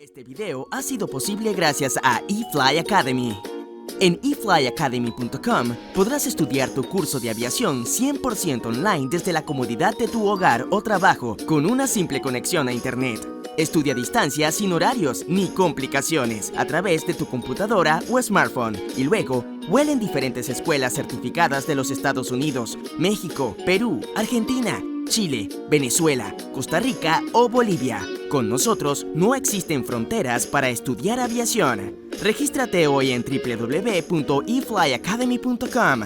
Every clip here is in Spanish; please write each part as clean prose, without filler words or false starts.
Este video ha sido posible gracias a eFly Academy. En eflyacademy.com podrás estudiar tu curso de aviación 100% online desde la comodidad de tu hogar o trabajo con una simple conexión a internet. Estudia a distancia sin horarios ni complicaciones a través de tu computadora o smartphone y luego vuela en diferentes escuelas certificadas de los Estados Unidos, México, Perú, Argentina, Chile, Venezuela, Costa Rica o Bolivia. Con nosotros no existen fronteras para estudiar aviación. Regístrate hoy en www.eflyacademy.com.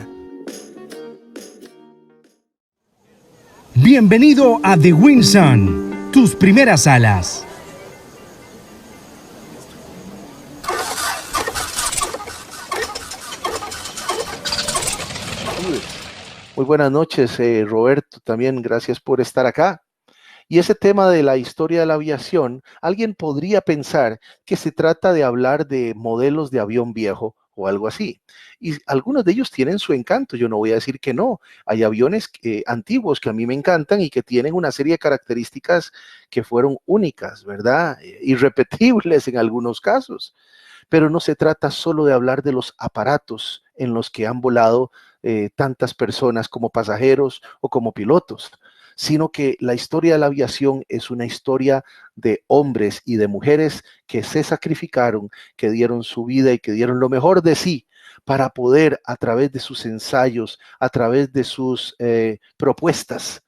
Bienvenido a The Wing Sun, tus primeras alas. Muy buenas noches, Roberto, también gracias por estar acá. Y ese tema de la historia de la aviación, alguien podría pensar que se trata de hablar de modelos de avión viejo o algo así. Y algunos de ellos tienen su encanto, yo no voy a decir que no. Hay aviones antiguos que a mí me encantan y que tienen una serie de características que fueron únicas, ¿verdad? Irrepetibles en algunos casos. Pero no se trata solo de hablar de los aparatos en los que han volado tantas personas como pasajeros o como pilotos, sino que la historia de la aviación es una historia de hombres y de mujeres que se sacrificaron, que dieron su vida y que dieron lo mejor de sí para poder, a través de sus ensayos, a través de sus propuestas,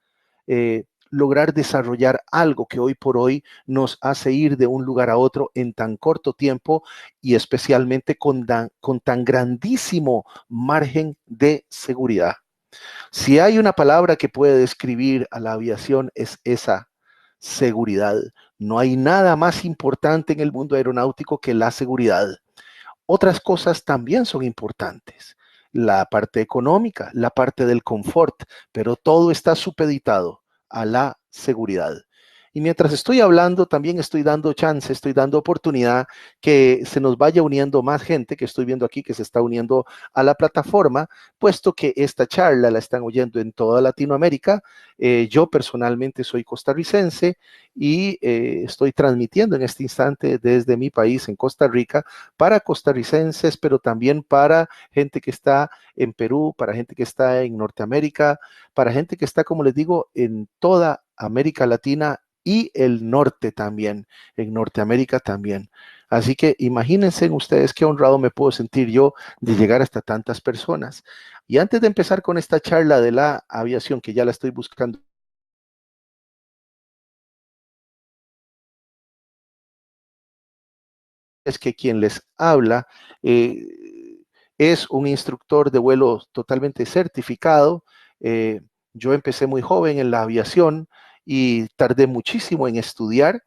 lograr desarrollar algo que hoy por hoy nos hace ir de un lugar a otro en tan corto tiempo y especialmente con tan grandísimo margen de seguridad. Si hay una palabra que puede describir a la aviación es esa: seguridad. No hay nada más importante en el mundo aeronáutico que la seguridad. Otras cosas también son importantes. La parte económica, la parte del confort, pero todo está supeditado a la seguridad. Y mientras estoy hablando, también estoy dando chance, estoy dando oportunidad que se nos vaya uniendo más gente, que estoy viendo aquí que se está uniendo a la plataforma, puesto que esta charla la están oyendo en toda Latinoamérica. Yo personalmente soy costarricense y estoy transmitiendo en este instante desde mi país, en Costa Rica, para costarricenses, pero también para gente que está en Perú, para gente que está en Norteamérica, para gente que está, como les digo, en toda América Latina y el norte también, en Norteamérica también. Así que imagínense ustedes qué honrado me puedo sentir yo de llegar hasta tantas personas. Y antes de empezar con esta charla de la aviación, que ya la estoy buscando, es que quien les habla es un instructor de vuelo totalmente certificado. Yo empecé muy joven en la aviación y tardé muchísimo en estudiar.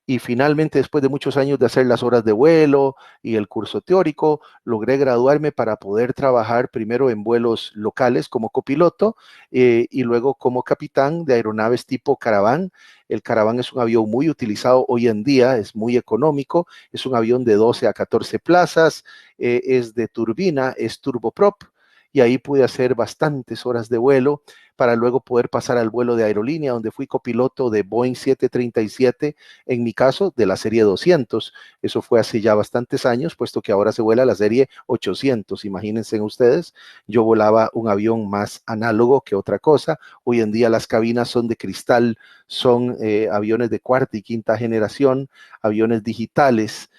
Y finalmente, después de muchos años de hacer las horas de vuelo y el curso teórico, logré graduarme para poder trabajar primero en vuelos locales como copiloto y luego como capitán de aeronaves tipo Caravan. El Caravan es un avión muy utilizado hoy en día, es muy económico, es un avión de 12 a 14 plazas, es de turbina, es turboprop. Y ahí pude hacer bastantes horas de vuelo para luego poder pasar al vuelo de aerolínea, donde fui copiloto de Boeing 737, en mi caso, de la serie 200. Eso fue hace ya bastantes años, puesto que ahora se vuela la serie 800. Imagínense ustedes, yo volaba un avión más análogo que otra cosa. Hoy en día las cabinas son de cristal, son aviones de cuarta y quinta generación, aviones digitales,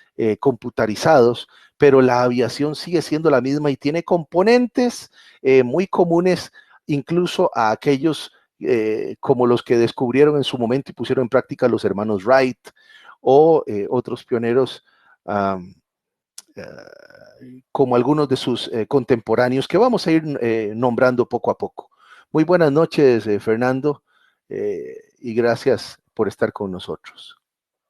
computarizados, pero la aviación sigue siendo la misma y tiene componentes muy comunes incluso a aquellos como los que descubrieron en su momento y pusieron en práctica los hermanos Wright o otros pioneros como algunos de sus contemporáneos que vamos a ir nombrando poco a poco. Muy buenas noches, Fernando, y gracias por estar con nosotros.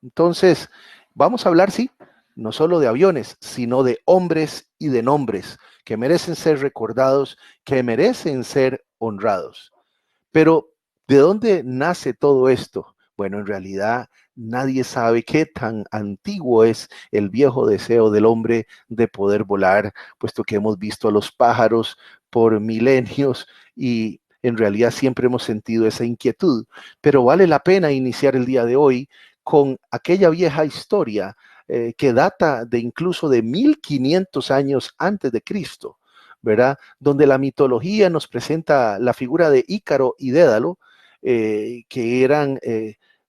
Entonces, vamos a hablar, sí, no solo de aviones, sino de hombres y de nombres que merecen ser recordados, que merecen ser honrados. Pero, ¿de dónde nace todo esto? Bueno, en realidad nadie sabe qué tan antiguo es el viejo deseo del hombre de poder volar, puesto que hemos visto a los pájaros por milenios y en realidad siempre hemos sentido esa inquietud. Pero vale la pena iniciar el día de hoy con aquella vieja historia que data de incluso de 1500 años antes de Cristo, ¿verdad? Donde la mitología nos presenta la figura de Ícaro y Dédalo, que eran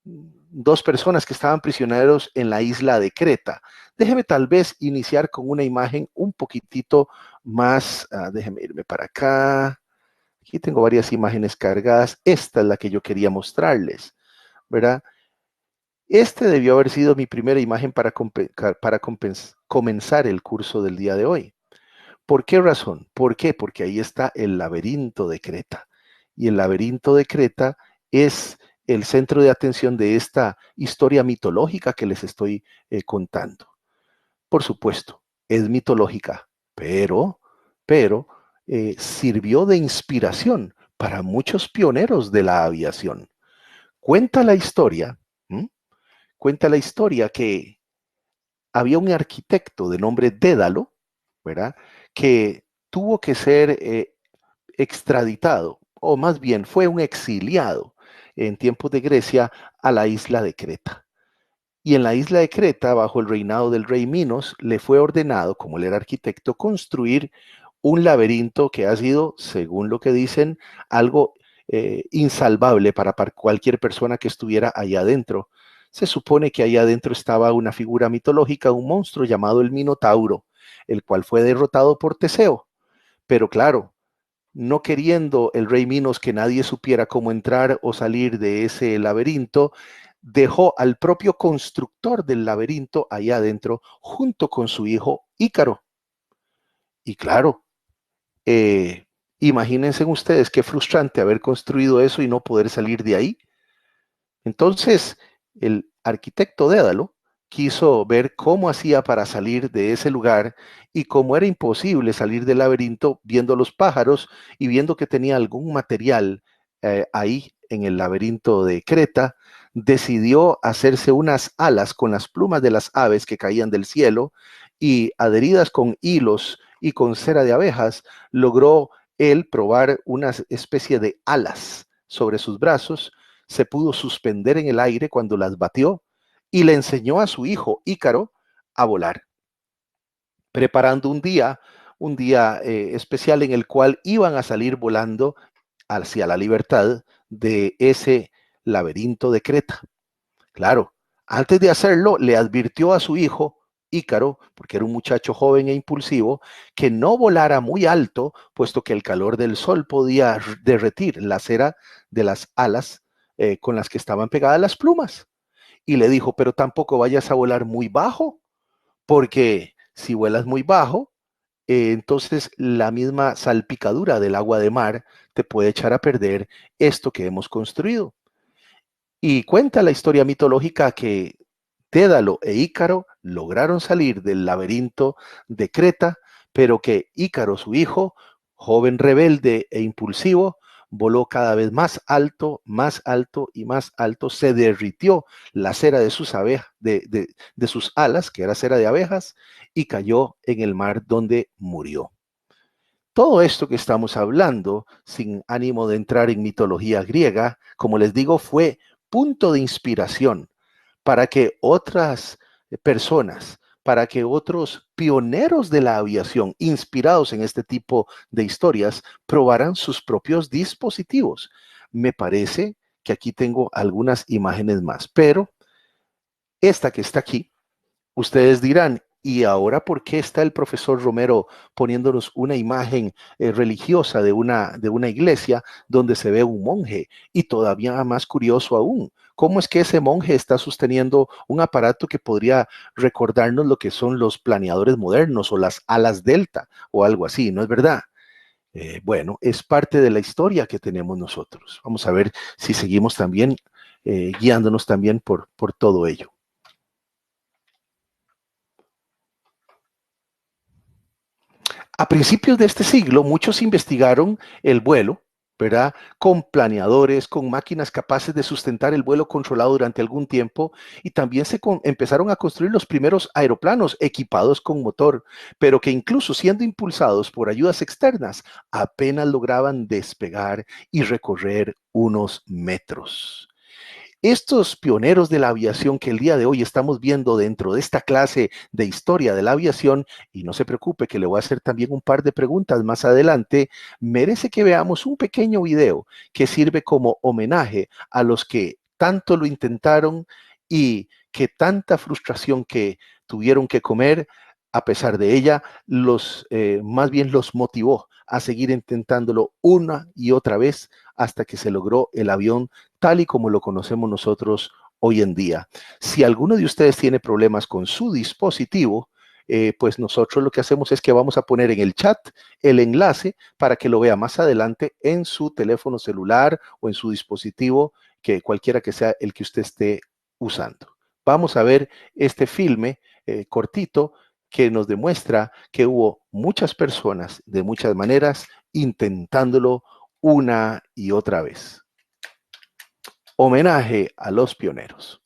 dos personas que estaban prisioneros en la isla de Creta. Déjeme tal vez iniciar con una imagen un poquitito más, déjeme irme para acá. Aquí tengo varias imágenes cargadas. Esta es la que yo quería mostrarles, ¿verdad? Este debió haber sido mi primera imagen para comenzar el curso del día de hoy. ¿Por qué razón? ¿Por qué? Porque ahí está el laberinto de Creta. Y el laberinto de Creta es el centro de atención de esta historia mitológica que les estoy contando. Por supuesto, es mitológica, pero sirvió de inspiración para muchos pioneros de la aviación. Cuenta la historia, ¿m? Cuenta la historia que había un arquitecto de nombre Dédalo, ¿verdad? Que tuvo que ser extraditado, o más bien fue un exiliado en tiempos de Grecia a la isla de Creta. Y en la isla de Creta, bajo el reinado del rey Minos, le fue ordenado, como él era arquitecto, construir un laberinto que ha sido, según lo que dicen, algo insalvable para cualquier persona que estuviera allá adentro. Se supone que allá adentro estaba una figura mitológica, un monstruo llamado el Minotauro, el cual fue derrotado por Teseo. Pero claro, no queriendo el rey Minos que nadie supiera cómo entrar o salir de ese laberinto, dejó al propio constructor del laberinto allá adentro junto con su hijo Ícaro. Y claro, eh, imagínense ustedes qué frustrante haber construido eso y no poder salir de ahí. Entonces, el arquitecto Dédalo quiso ver cómo hacía para salir de ese lugar y como era imposible salir del laberinto viendo los pájaros y viendo que tenía algún material ahí en el laberinto de Creta, decidió hacerse unas alas con las plumas de las aves que caían del cielo y adheridas con hilos y con cera de abejas, logró él probar una especie de alas sobre sus brazos, se pudo suspender en el aire cuando las batió y le enseñó a su hijo Ícaro a volar, preparando un día especial en el cual iban a salir volando hacia la libertad de ese laberinto de Creta. Claro, antes de hacerlo, le advirtió a su hijo Ícaro, porque era un muchacho joven e impulsivo, que no volara muy alto, puesto que el calor del sol podía derretir la cera de las alas con las que estaban pegadas las plumas. Y le dijo, pero tampoco vayas a volar muy bajo, porque si vuelas muy bajo, entonces la misma salpicadura del agua de mar te puede echar a perder esto que hemos construido. Y cuenta la historia mitológica que Dédalo e Ícaro lograron salir del laberinto de Creta, pero que Ícaro, su hijo, joven rebelde e impulsivo, voló cada vez más alto y más alto, se derritió la cera de sus de sus alas, que era cera de abejas, y cayó en el mar donde murió. Todo esto que estamos hablando, sin ánimo de entrar en mitología griega, como les digo, fue punto de inspiración para que otras personas, para que otros pioneros de la aviación, inspirados en este tipo de historias, probaran sus propios dispositivos. Me parece que aquí tengo algunas imágenes más, pero esta que está aquí, ustedes dirán, ¿y ahora por qué está el profesor Romero poniéndonos una imagen religiosa de una iglesia donde se ve un monje? Y todavía más curioso aún, ¿cómo es que ese monje está sosteniendo un aparato que podría recordarnos lo que son los planeadores modernos o las alas delta o algo así? ¿No es verdad? Bueno, es parte de la historia que tenemos nosotros. Vamos a ver si seguimos también guiándonos también por todo ello. A principios de este siglo, muchos investigaron el vuelo, ¿verdad? Con planeadores, con máquinas capaces de sustentar el vuelo controlado durante algún tiempo, y también empezaron a construir los primeros aeroplanos equipados con motor, pero que incluso siendo impulsados por ayudas externas, apenas lograban despegar y recorrer unos metros. Estos pioneros de la aviación que el día de hoy estamos viendo dentro de esta clase de historia de la aviación, y no se preocupe que le voy a hacer también un par de preguntas más adelante, merece que veamos un pequeño video que sirve como homenaje a los que tanto lo intentaron y que tanta frustración que tuvieron que comer, a pesar de ella, más bien los motivó a seguir intentándolo una y otra vez hasta que se logró el avión tal y como lo conocemos nosotros hoy en día. Si alguno de ustedes tiene problemas con su dispositivo, pues nosotros lo que hacemos es que vamos a poner en el chat el enlace para que lo vea más adelante en su teléfono celular o en su dispositivo, que cualquiera que sea el que usted esté usando. Vamos a ver este filme cortito que nos demuestra que hubo muchas personas de muchas maneras intentándolo una y otra vez. Homenaje a los pioneros.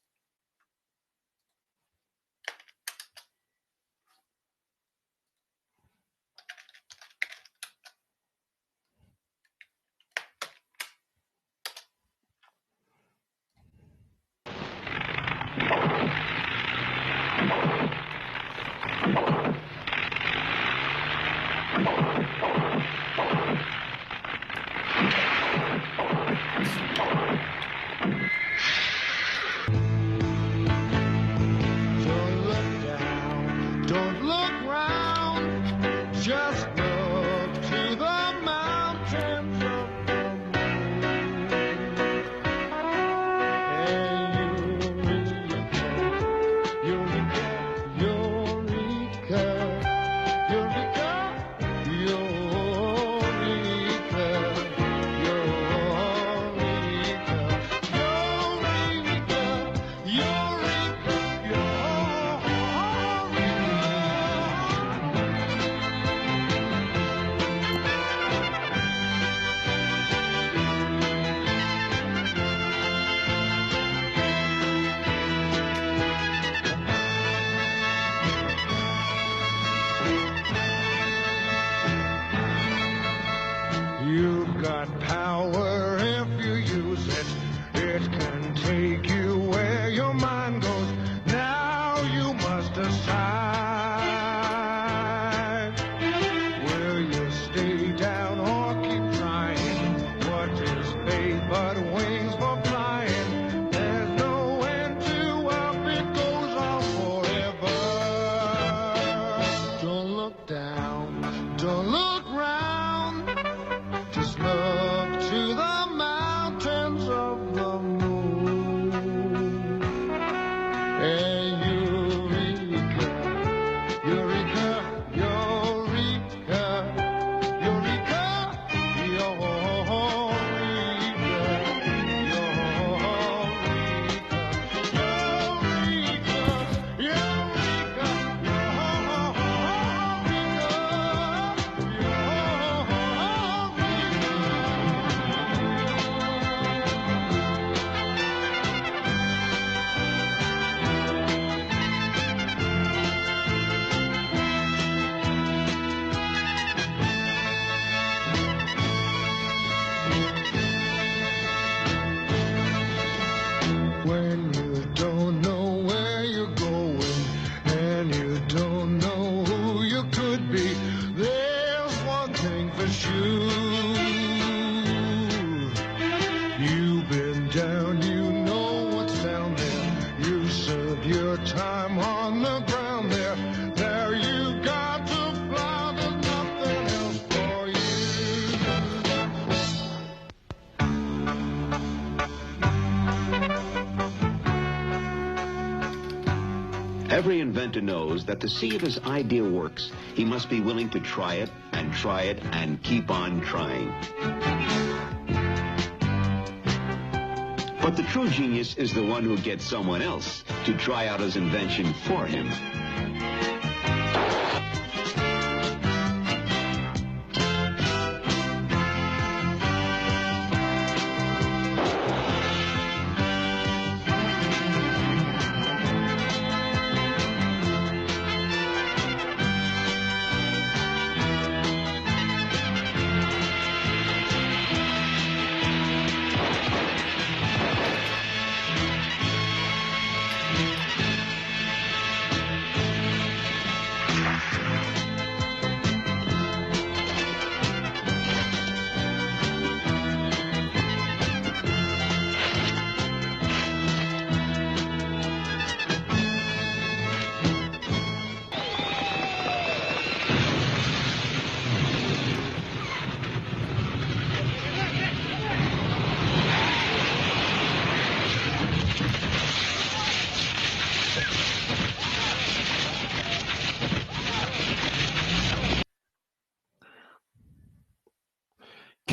Every inventor knows that to see if his idea works, he must be willing to try it and keep on trying. But the true genius is the one who gets someone else to try out his invention for him.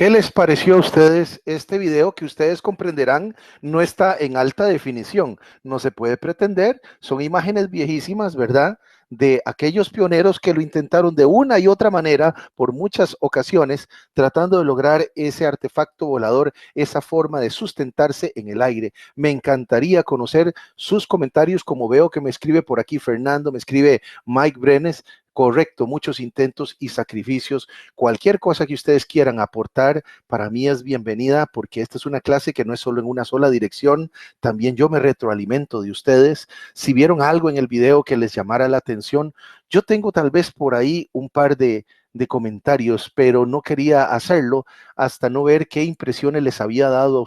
¿Qué les pareció a ustedes este video que ustedes comprenderán no está en alta definición? No se puede pretender, son imágenes viejísimas, ¿verdad? De aquellos pioneros que lo intentaron de una y otra manera por muchas ocasiones, tratando de lograr ese artefacto volador, esa forma de sustentarse en el aire. Me encantaría conocer sus comentarios, como veo que me escribe por aquí Fernando, me escribe Mike Brenes. Correcto, muchos intentos y sacrificios. Cualquier cosa que ustedes quieran aportar, para mí es bienvenida, porque esta es una clase que no es solo en una sola dirección. También yo me retroalimento de ustedes. Si vieron algo en el video que les llamara la atención, yo tengo tal vez por ahí un par de comentarios, pero no quería hacerlo hasta no ver qué impresiones les había dado a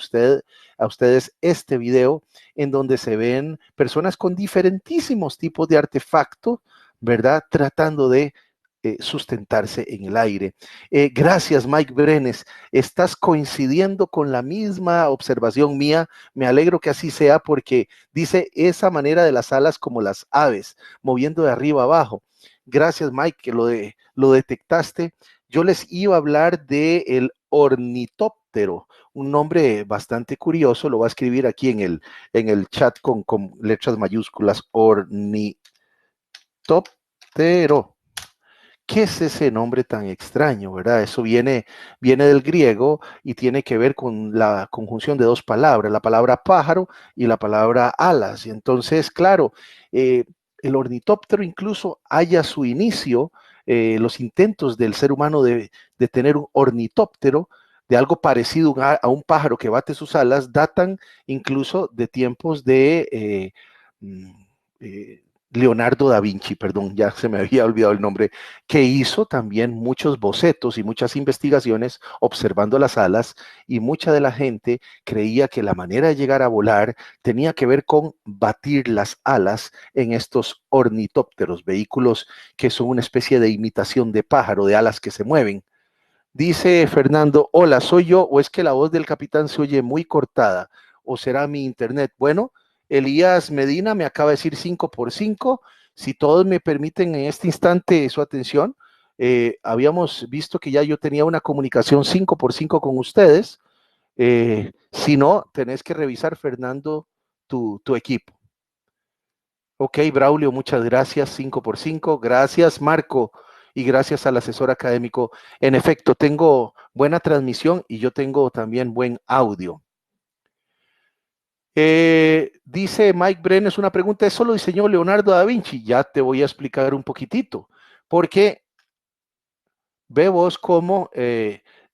ustedes este video, en donde se ven personas con diferentísimos tipos de artefactos, ¿verdad? Tratando de sustentarse en el aire. Gracias, Mike Brenes. Estás coincidiendo con la misma observación mía. Me alegro que así sea, porque dice esa manera de las alas como las aves, moviendo de arriba a abajo. Gracias, Mike, que lo detectaste. Yo les iba a hablar del ornitóptero, un nombre bastante curioso. Lo voy a escribir aquí en el chat con letras mayúsculas. Ornitóptero. ¿Qué es ese nombre tan extraño, verdad? Eso viene del griego y tiene que ver con la conjunción de dos palabras, la palabra pájaro y la palabra alas. Y entonces, claro, el ornitóptero incluso haya su inicio, los intentos del ser humano de tener un ornitóptero, de algo parecido a un pájaro que bate sus alas, datan incluso de tiempos de Leonardo da Vinci, perdón, ya se me había olvidado el nombre, que hizo también muchos bocetos y muchas investigaciones observando las alas, y mucha de la gente creía que la manera de llegar a volar tenía que ver con batir las alas en estos ornitópteros, vehículos que son una especie de imitación de pájaro, de alas que se mueven. Dice Fernando, hola, ¿soy yo o es que la voz del capitán se oye muy cortada? ¿O será mi internet? Bueno, Elías Medina me acaba de decir 5x5. Si todos me permiten en este instante su atención, habíamos visto que ya yo tenía una comunicación 5x5 con ustedes. Si no, tenés que revisar, Fernando, tu equipo. Ok, Braulio, muchas gracias, 5x5. Gracias, Marco, y gracias al asesor académico. En efecto, tengo buena transmisión y yo tengo también buen audio. Dice Mike Brenes una pregunta, ¿eso lo diseñó Leonardo da Vinci? Ya te voy a explicar un poquitito, porque ve vos cómo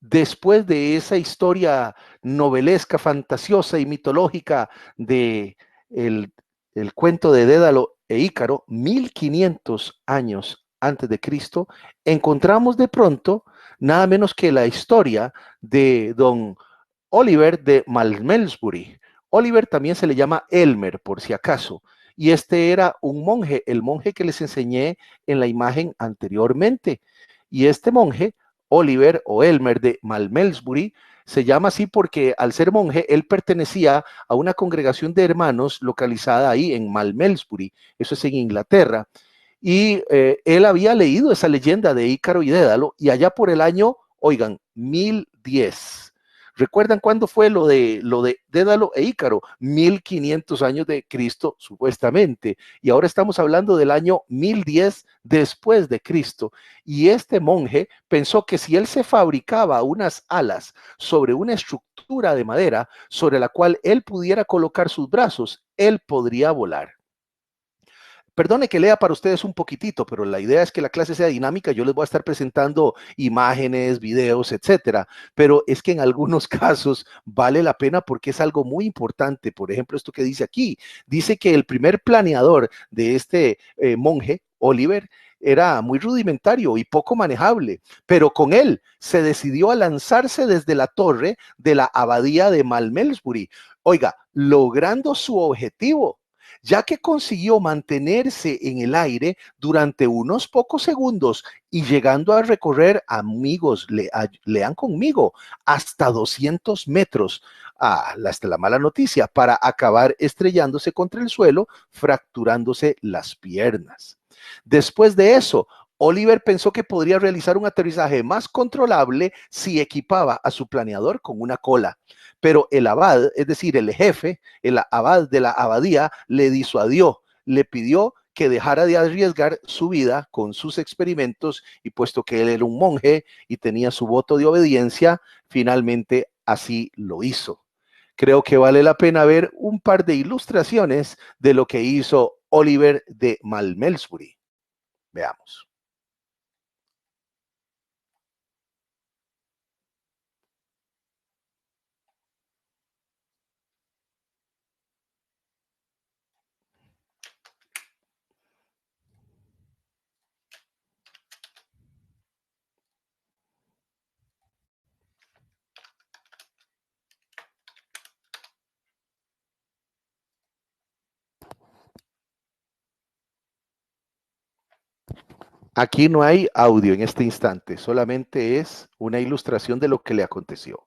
después de esa historia novelesca, fantasiosa y mitológica de el cuento de Dédalo e Ícaro, 1500 años antes de Cristo, encontramos de pronto nada menos que la historia de don Oliver de Malmesbury. Oliver también se le llama Elmer, por si acaso, y este era un monje, el monje que les enseñé en la imagen anteriormente. Y este monje, Oliver o Elmer de Malmesbury, se llama así porque al ser monje, él pertenecía a una congregación de hermanos localizada ahí en Malmesbury, eso es en Inglaterra, y él había leído esa leyenda de Ícaro y Dédalo, y allá por el año, oigan, 1010. ¿Recuerdan cuándo fue lo de Dédalo e Ícaro? 1500 años de Cristo, supuestamente. Y ahora estamos hablando del año 1010 después de Cristo. Y este monje pensó que si él se fabricaba unas alas sobre una estructura de madera sobre la cual él pudiera colocar sus brazos, él podría volar. Perdone que lea para ustedes un poquitito, pero la idea es que la clase sea dinámica. Yo les voy a estar presentando imágenes, videos, etcétera. Pero es que en algunos casos vale la pena porque es algo muy importante. Por ejemplo, esto que dice aquí. Dice que el primer planeador de este monje, Oliver, era muy rudimentario y poco manejable, pero con él se decidió a lanzarse desde la torre de la abadía de Malmesbury. Oiga, logrando su objetivo, ya que consiguió mantenerse en el aire durante unos pocos segundos y llegando a recorrer, amigos, lean conmigo, hasta 200 metros. Hasta la mala noticia, para acabar estrellándose contra el suelo, fracturándose las piernas. Después de eso, Oliver pensó que podría realizar un aterrizaje más controlable si equipaba a su planeador con una cola. Pero el abad, es decir, el jefe, el abad de la abadía, le disuadió, le pidió que dejara de arriesgar su vida con sus experimentos y puesto que él era un monje y tenía su voto de obediencia, finalmente así lo hizo. Creo que vale la pena ver un par de ilustraciones de lo que hizo Oliver de Malmesbury. Veamos. Aquí no hay audio en este instante, solamente es una ilustración de lo que le aconteció.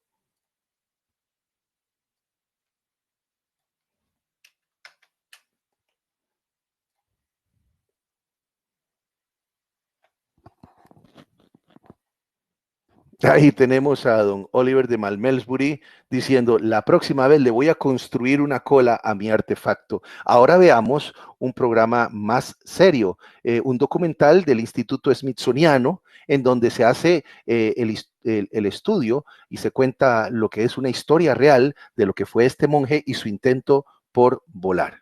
Ahí tenemos a don Oliver de Malmesbury diciendo, la próxima vez le voy a construir una cola a mi artefacto. Ahora veamos un programa más serio, un documental del Instituto Smithsoniano, en donde se hace el estudio y se cuenta lo que es una historia real de lo que fue este monje y su intento por volar.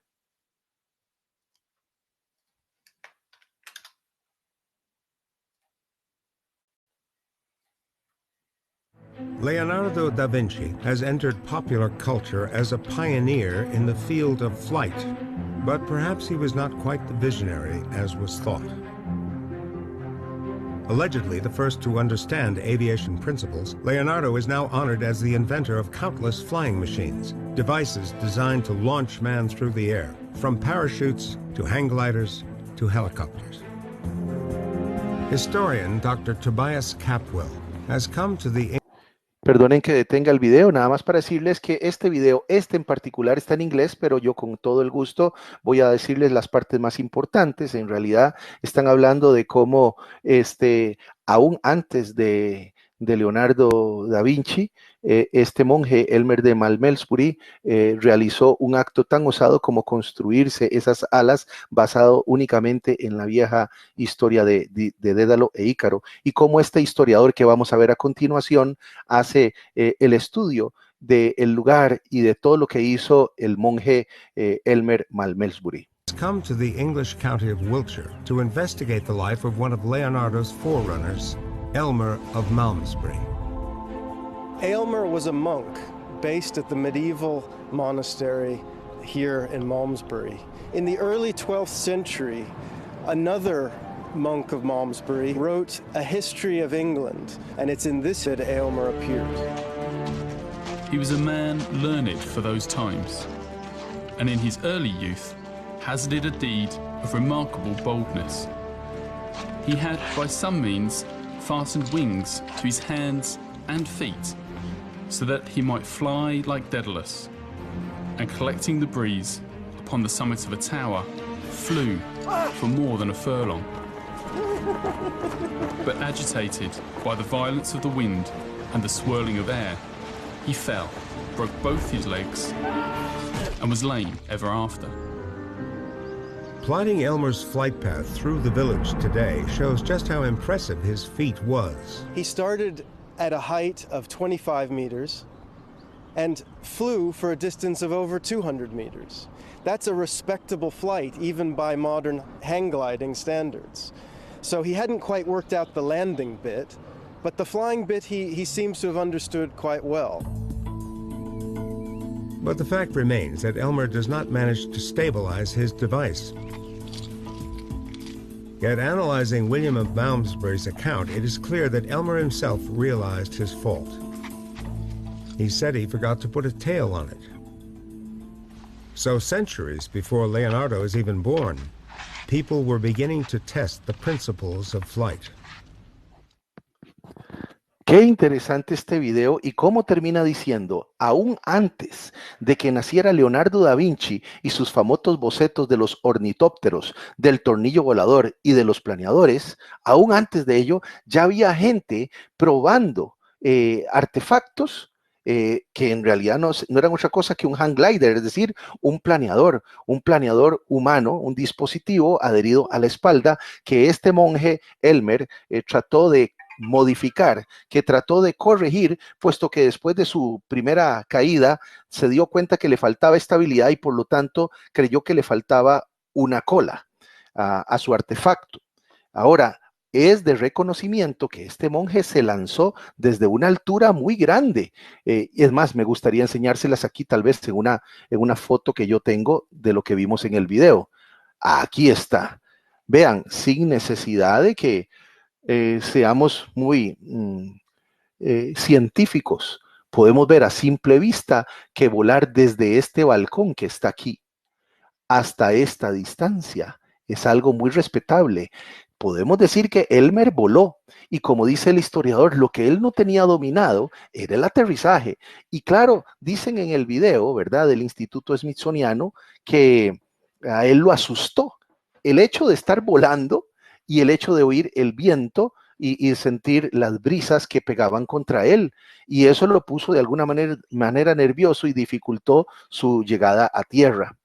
Leonardo da Vinci has entered popular culture as a pioneer in the field of flight, but perhaps he was not quite the visionary as was thought. Allegedly the first to understand aviation principles, Leonardo is now honored as the inventor of countless flying machines, devices designed to launch man through the air, from parachutes to hang gliders to helicopters. Historian Dr. Tobias Capwell has come to the Perdonen que detenga el video, nada más para decirles que este video, en particular está en inglés, pero yo con todo el gusto voy a decirles las partes más importantes. En realidad están hablando de cómo aún antes de Leonardo da Vinci, este monje Elmer de Malmesbury realizó un acto tan osado como construirse esas alas basado únicamente en la vieja historia de Dédalo e Ícaro, y cómo este historiador que vamos a ver a continuación hace el estudio del lugar y de todo lo que hizo el monje Elmer Malmesbury. Come to the English county of Wiltshire to investigate the life of one of Leonardo's forerunners, Elmer of Malmesbury. Aylmer was a monk based at the medieval monastery here in Malmesbury. In the early 12th century, another monk of Malmesbury wrote a history of England, and it's in this that Aylmer appeared. He was a man learned for those times, and in his early youth hazarded a deed of remarkable boldness. He had, by some means, fastened wings to his hands and feet, so that he might fly like Daedalus, and collecting the breeze upon the summit of a tower, flew for more than a furlong. But agitated by the violence of the wind and the swirling of air, he fell, broke both his legs, and was lame ever after. Plotting Elmer's flight path through the village today shows just how impressive his feat was. He started at a height of 25 meters and flew for a distance of over 200 meters. That's a respectable flight, even by modern hang gliding standards. So he hadn't quite worked out the landing bit, but the flying bit he seems to have understood quite well. But the fact remains that Elmer does not manage to stabilize his device. Yet analyzing William of Malmesbury's account, it is clear that Elmer himself realized his fault. He said he forgot to put a tail on it. So centuries before Leonardo is even born, people were beginning to test the principles of flight. Qué interesante este video y cómo termina diciendo, aún antes de que naciera Leonardo da Vinci y sus famosos bocetos de los ornitópteros, del tornillo volador y de los planeadores, aún antes de ello ya había gente probando artefactos que en realidad no eran otra cosa que un hang glider, es decir, un planeador humano, un dispositivo adherido a la espalda que este monje Elmer trató de modificar, que trató de corregir, puesto que después de su primera caída se dio cuenta que le faltaba estabilidad y por lo tanto creyó que le faltaba una cola a su artefacto. Ahora, es de reconocimiento que este monje se lanzó desde una altura muy grande. Es más, me gustaría enseñárselas aquí tal vez en una foto que yo tengo de lo que vimos en el video. Aquí está. Vean, sin necesidad de que seamos muy científicos. Podemos ver a simple vista que volar desde este balcón que está aquí hasta esta distancia es algo muy respetable. Podemos decir que Elmer voló y como dice el historiador, lo que él no tenía dominado era el aterrizaje. Y claro, dicen en el video, ¿verdad?, del Instituto Smithsoniano que a él lo asustó el hecho de estar volando y el hecho de oír el viento y sentir las brisas que pegaban contra él. Y eso lo puso de alguna manera nervioso y dificultó su llegada a tierra.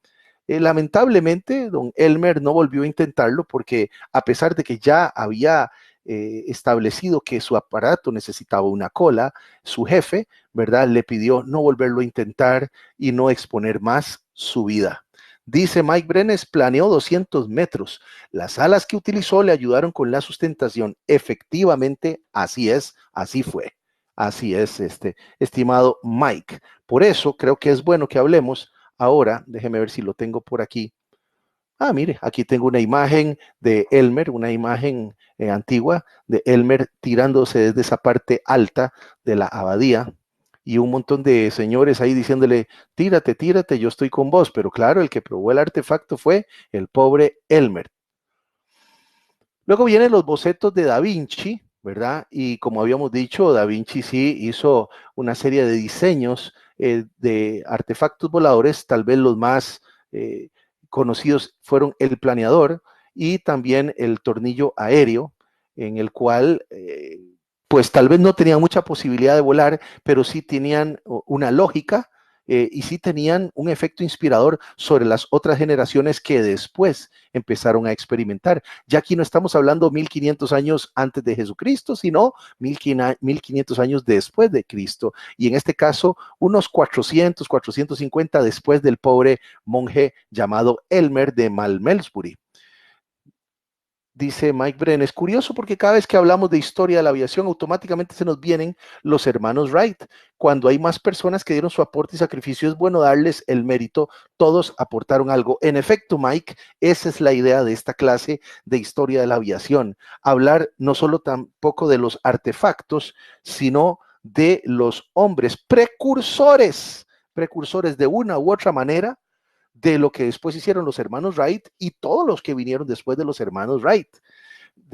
Lamentablemente, don Elmer no volvió a intentarlo porque a pesar de que ya había establecido que su aparato necesitaba una cola, su jefe, ¿verdad?, le pidió no volverlo a intentar y no exponer más su vida. Dice Mike Brenes, planeó 200 metros. Las alas que utilizó le ayudaron con la sustentación. Efectivamente, así es, así fue. Así es, estimado Mike. Por eso creo que es bueno que hablemos ahora. Déjeme ver si lo tengo por aquí. Ah, mire, aquí tengo una imagen de Elmer, una imagen antigua de Elmer tirándose desde esa parte alta de la abadía. Y un montón de señores ahí diciéndole, tírate, tírate, yo estoy con vos. Pero claro, el que probó el artefacto fue el pobre Elmer. Luego vienen los bocetos de Da Vinci, ¿verdad? Y como habíamos dicho, Da Vinci sí hizo una serie de diseños de artefactos voladores. Tal vez los más conocidos fueron el planeador y también el tornillo aéreo, en el cual pues tal vez no tenían mucha posibilidad de volar, pero sí tenían una lógica y sí tenían un efecto inspirador sobre las otras generaciones que después empezaron a experimentar. Ya aquí no estamos hablando 1500 años antes de Jesucristo, sino 1500 años después de Cristo. Y en este caso, unos 400, 450 después del pobre monje llamado Elmer de Malmesbury. Dice Mike Bren, es curioso porque cada vez que hablamos de historia de la aviación, automáticamente se nos vienen los hermanos Wright. Cuando hay más personas que dieron su aporte y sacrificio, es bueno darles el mérito. Todos aportaron algo. En efecto, Mike, esa es la idea de esta clase de historia de la aviación. Hablar no solo tampoco de los artefactos, sino de los hombres precursores de una u otra manera, de lo que después hicieron los hermanos Wright y todos los que vinieron después de los hermanos Wright.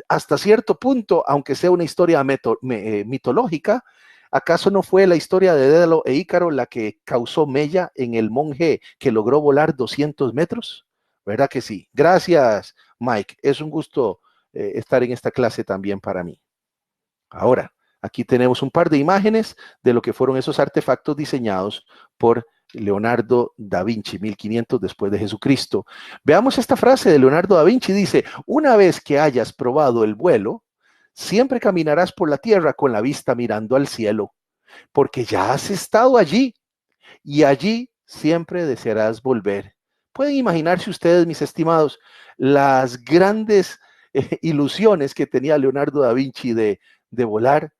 Hasta cierto punto, aunque sea una historia mitológica, ¿acaso no fue la historia de Dédalo e Ícaro la que causó mella en el monje que logró volar 200 metros? ¿Verdad que sí? Gracias, Mike. Es un gusto estar en esta clase también para mí. Ahora, aquí tenemos un par de imágenes de lo que fueron esos artefactos diseñados por Leonardo da Vinci, 1500 después de Jesucristo. Veamos esta frase de Leonardo da Vinci, dice, una vez que hayas probado el vuelo, siempre caminarás por la tierra con la vista mirando al cielo, porque ya has estado allí y allí siempre desearás volver. Pueden imaginarse ustedes, mis estimados, las grandes ilusiones que tenía Leonardo da Vinci de volar.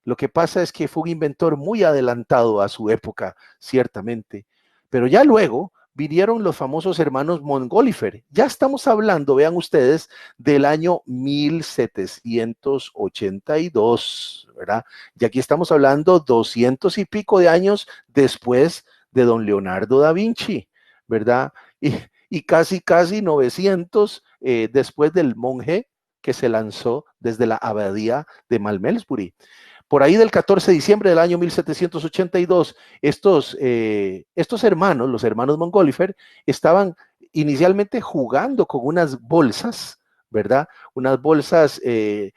Lo que pasa es que fue un inventor muy adelantado a su época, ciertamente. Pero ya luego vinieron los famosos hermanos Montgolfier. Ya estamos hablando, vean ustedes, del año 1782, ¿verdad? Y aquí estamos hablando 200 y pico de años después de don Leonardo da Vinci, ¿verdad? Y casi 900 después del monje que se lanzó desde la abadía de Malmesbury. por ahí del 14 de diciembre del año 1782, estos hermanos, los hermanos Montgolfier, estaban inicialmente jugando con unas bolsas, ¿verdad? Unas bolsas de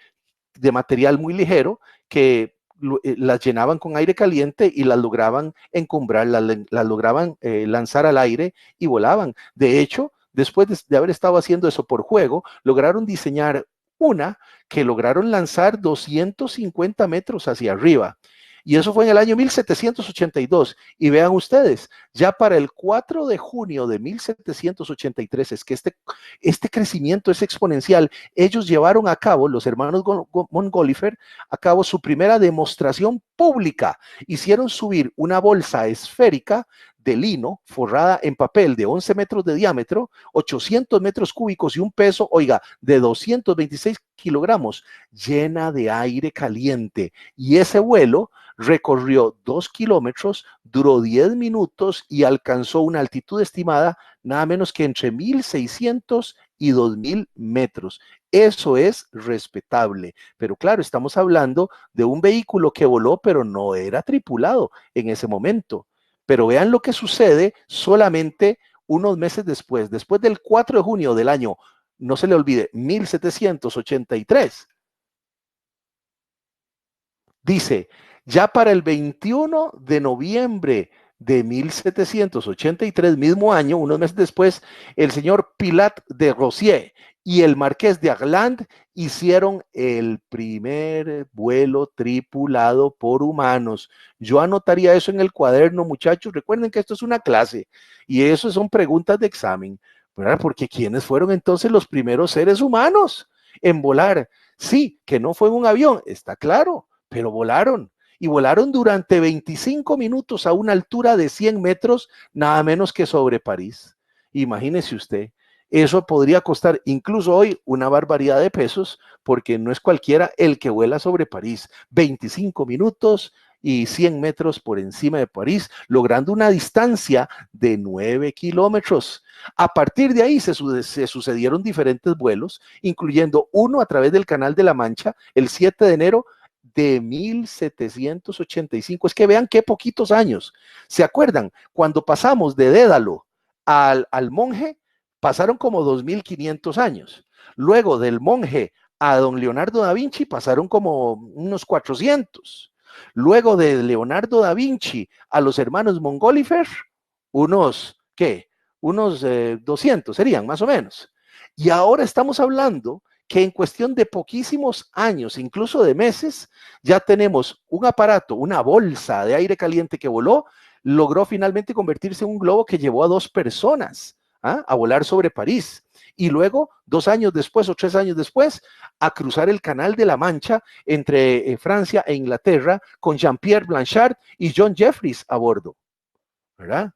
material muy ligero que las llenaban con aire caliente y las lograban encumbrar, las lograban lanzar al aire y volaban. De hecho, después de haber estado haciendo eso por juego, lograron diseñar una que lograron lanzar 250 metros hacia arriba. Y eso fue en el año 1782. Y vean ustedes, ya para el 4 de junio de 1783, es que este crecimiento es exponencial. Ellos llevaron a cabo, los hermanos Montgolfier, a cabo su primera demostración pública. Hicieron subir una bolsa esférica de lino forrada en papel de 11 metros de diámetro, 800 metros cúbicos y un peso, oiga, de 226 kilogramos, llena de aire caliente. Y ese vuelo recorrió 2 kilómetros, duró 10 minutos y alcanzó una altitud estimada nada menos que entre 1,600 y 2,000 metros. Eso es respetable, pero claro, estamos hablando de un vehículo que voló, pero no era tripulado en ese momento. Pero vean lo que sucede solamente unos meses después del 4 de junio del año, no se le olvide, 1783. Dice, ya para el 21 de noviembre de 1783, mismo año, unos meses después, el señor Pilat de Rozier y el marqués de Arland hicieron el primer vuelo tripulado por humanos. Yo anotaría eso en el cuaderno, muchachos. Recuerden que esto es una clase y eso son preguntas de examen, ¿verdad? Porque ¿quiénes fueron entonces los primeros seres humanos en volar? Sí, que no fue en un avión, está claro, pero volaron. Y volaron durante 25 minutos a una altura de 100 metros, nada menos que sobre París. Imagínese usted, eso podría costar incluso hoy una barbaridad de pesos, porque no es cualquiera el que vuela sobre París. 25 minutos y 100 metros por encima de París, logrando una distancia de 9 kilómetros. A partir de ahí se sucedieron diferentes vuelos, incluyendo uno a través del Canal de la Mancha, el 7 de enero de 1785. Es que vean qué poquitos años. ¿Se acuerdan? Cuando pasamos de Dédalo al Monje, pasaron como 2,500 años. Luego del Monje a don Leonardo da Vinci pasaron como unos 400. Luego de Leonardo da Vinci a los hermanos Montgolfier, unos, ¿qué? Unos 200 serían más o menos. Y ahora estamos hablando que en cuestión de poquísimos años, incluso de meses, ya tenemos un aparato, una bolsa de aire caliente que voló, logró finalmente convertirse en un globo que llevó a 2 personas a volar sobre París. Y luego, 2 años después o 3 años después, a cruzar el Canal de la Mancha entre Francia e Inglaterra con Jean-Pierre Blanchard y John Jeffries a bordo, ¿verdad?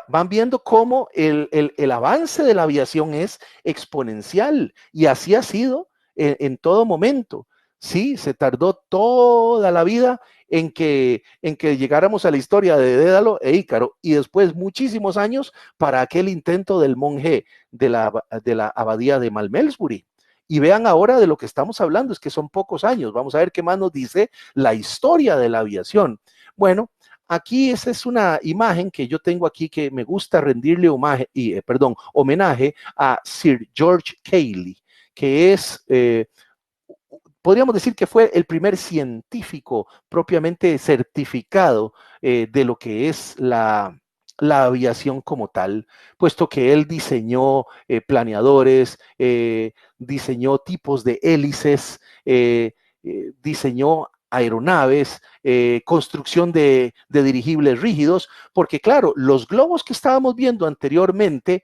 Van viendo cómo el avance de la aviación es exponencial y así ha sido en todo momento. Sí, se tardó toda la vida en que llegáramos a la historia de Dédalo e Ícaro y después muchísimos años para aquel intento del monje de la abadía de Malmesbury. Y vean ahora de lo que estamos hablando, es que son pocos años. Vamos a ver qué más nos dice la historia de la aviación. Bueno, aquí esa es una imagen que yo tengo aquí que me gusta rendirle homenaje a Sir George Cayley, que es, podríamos decir que fue el primer científico propiamente certificado de lo que es la aviación como tal, puesto que él diseñó planeadores, diseñó tipos de hélices, diseñó aeronaves, construcción de dirigibles rígidos, porque claro, los globos que estábamos viendo anteriormente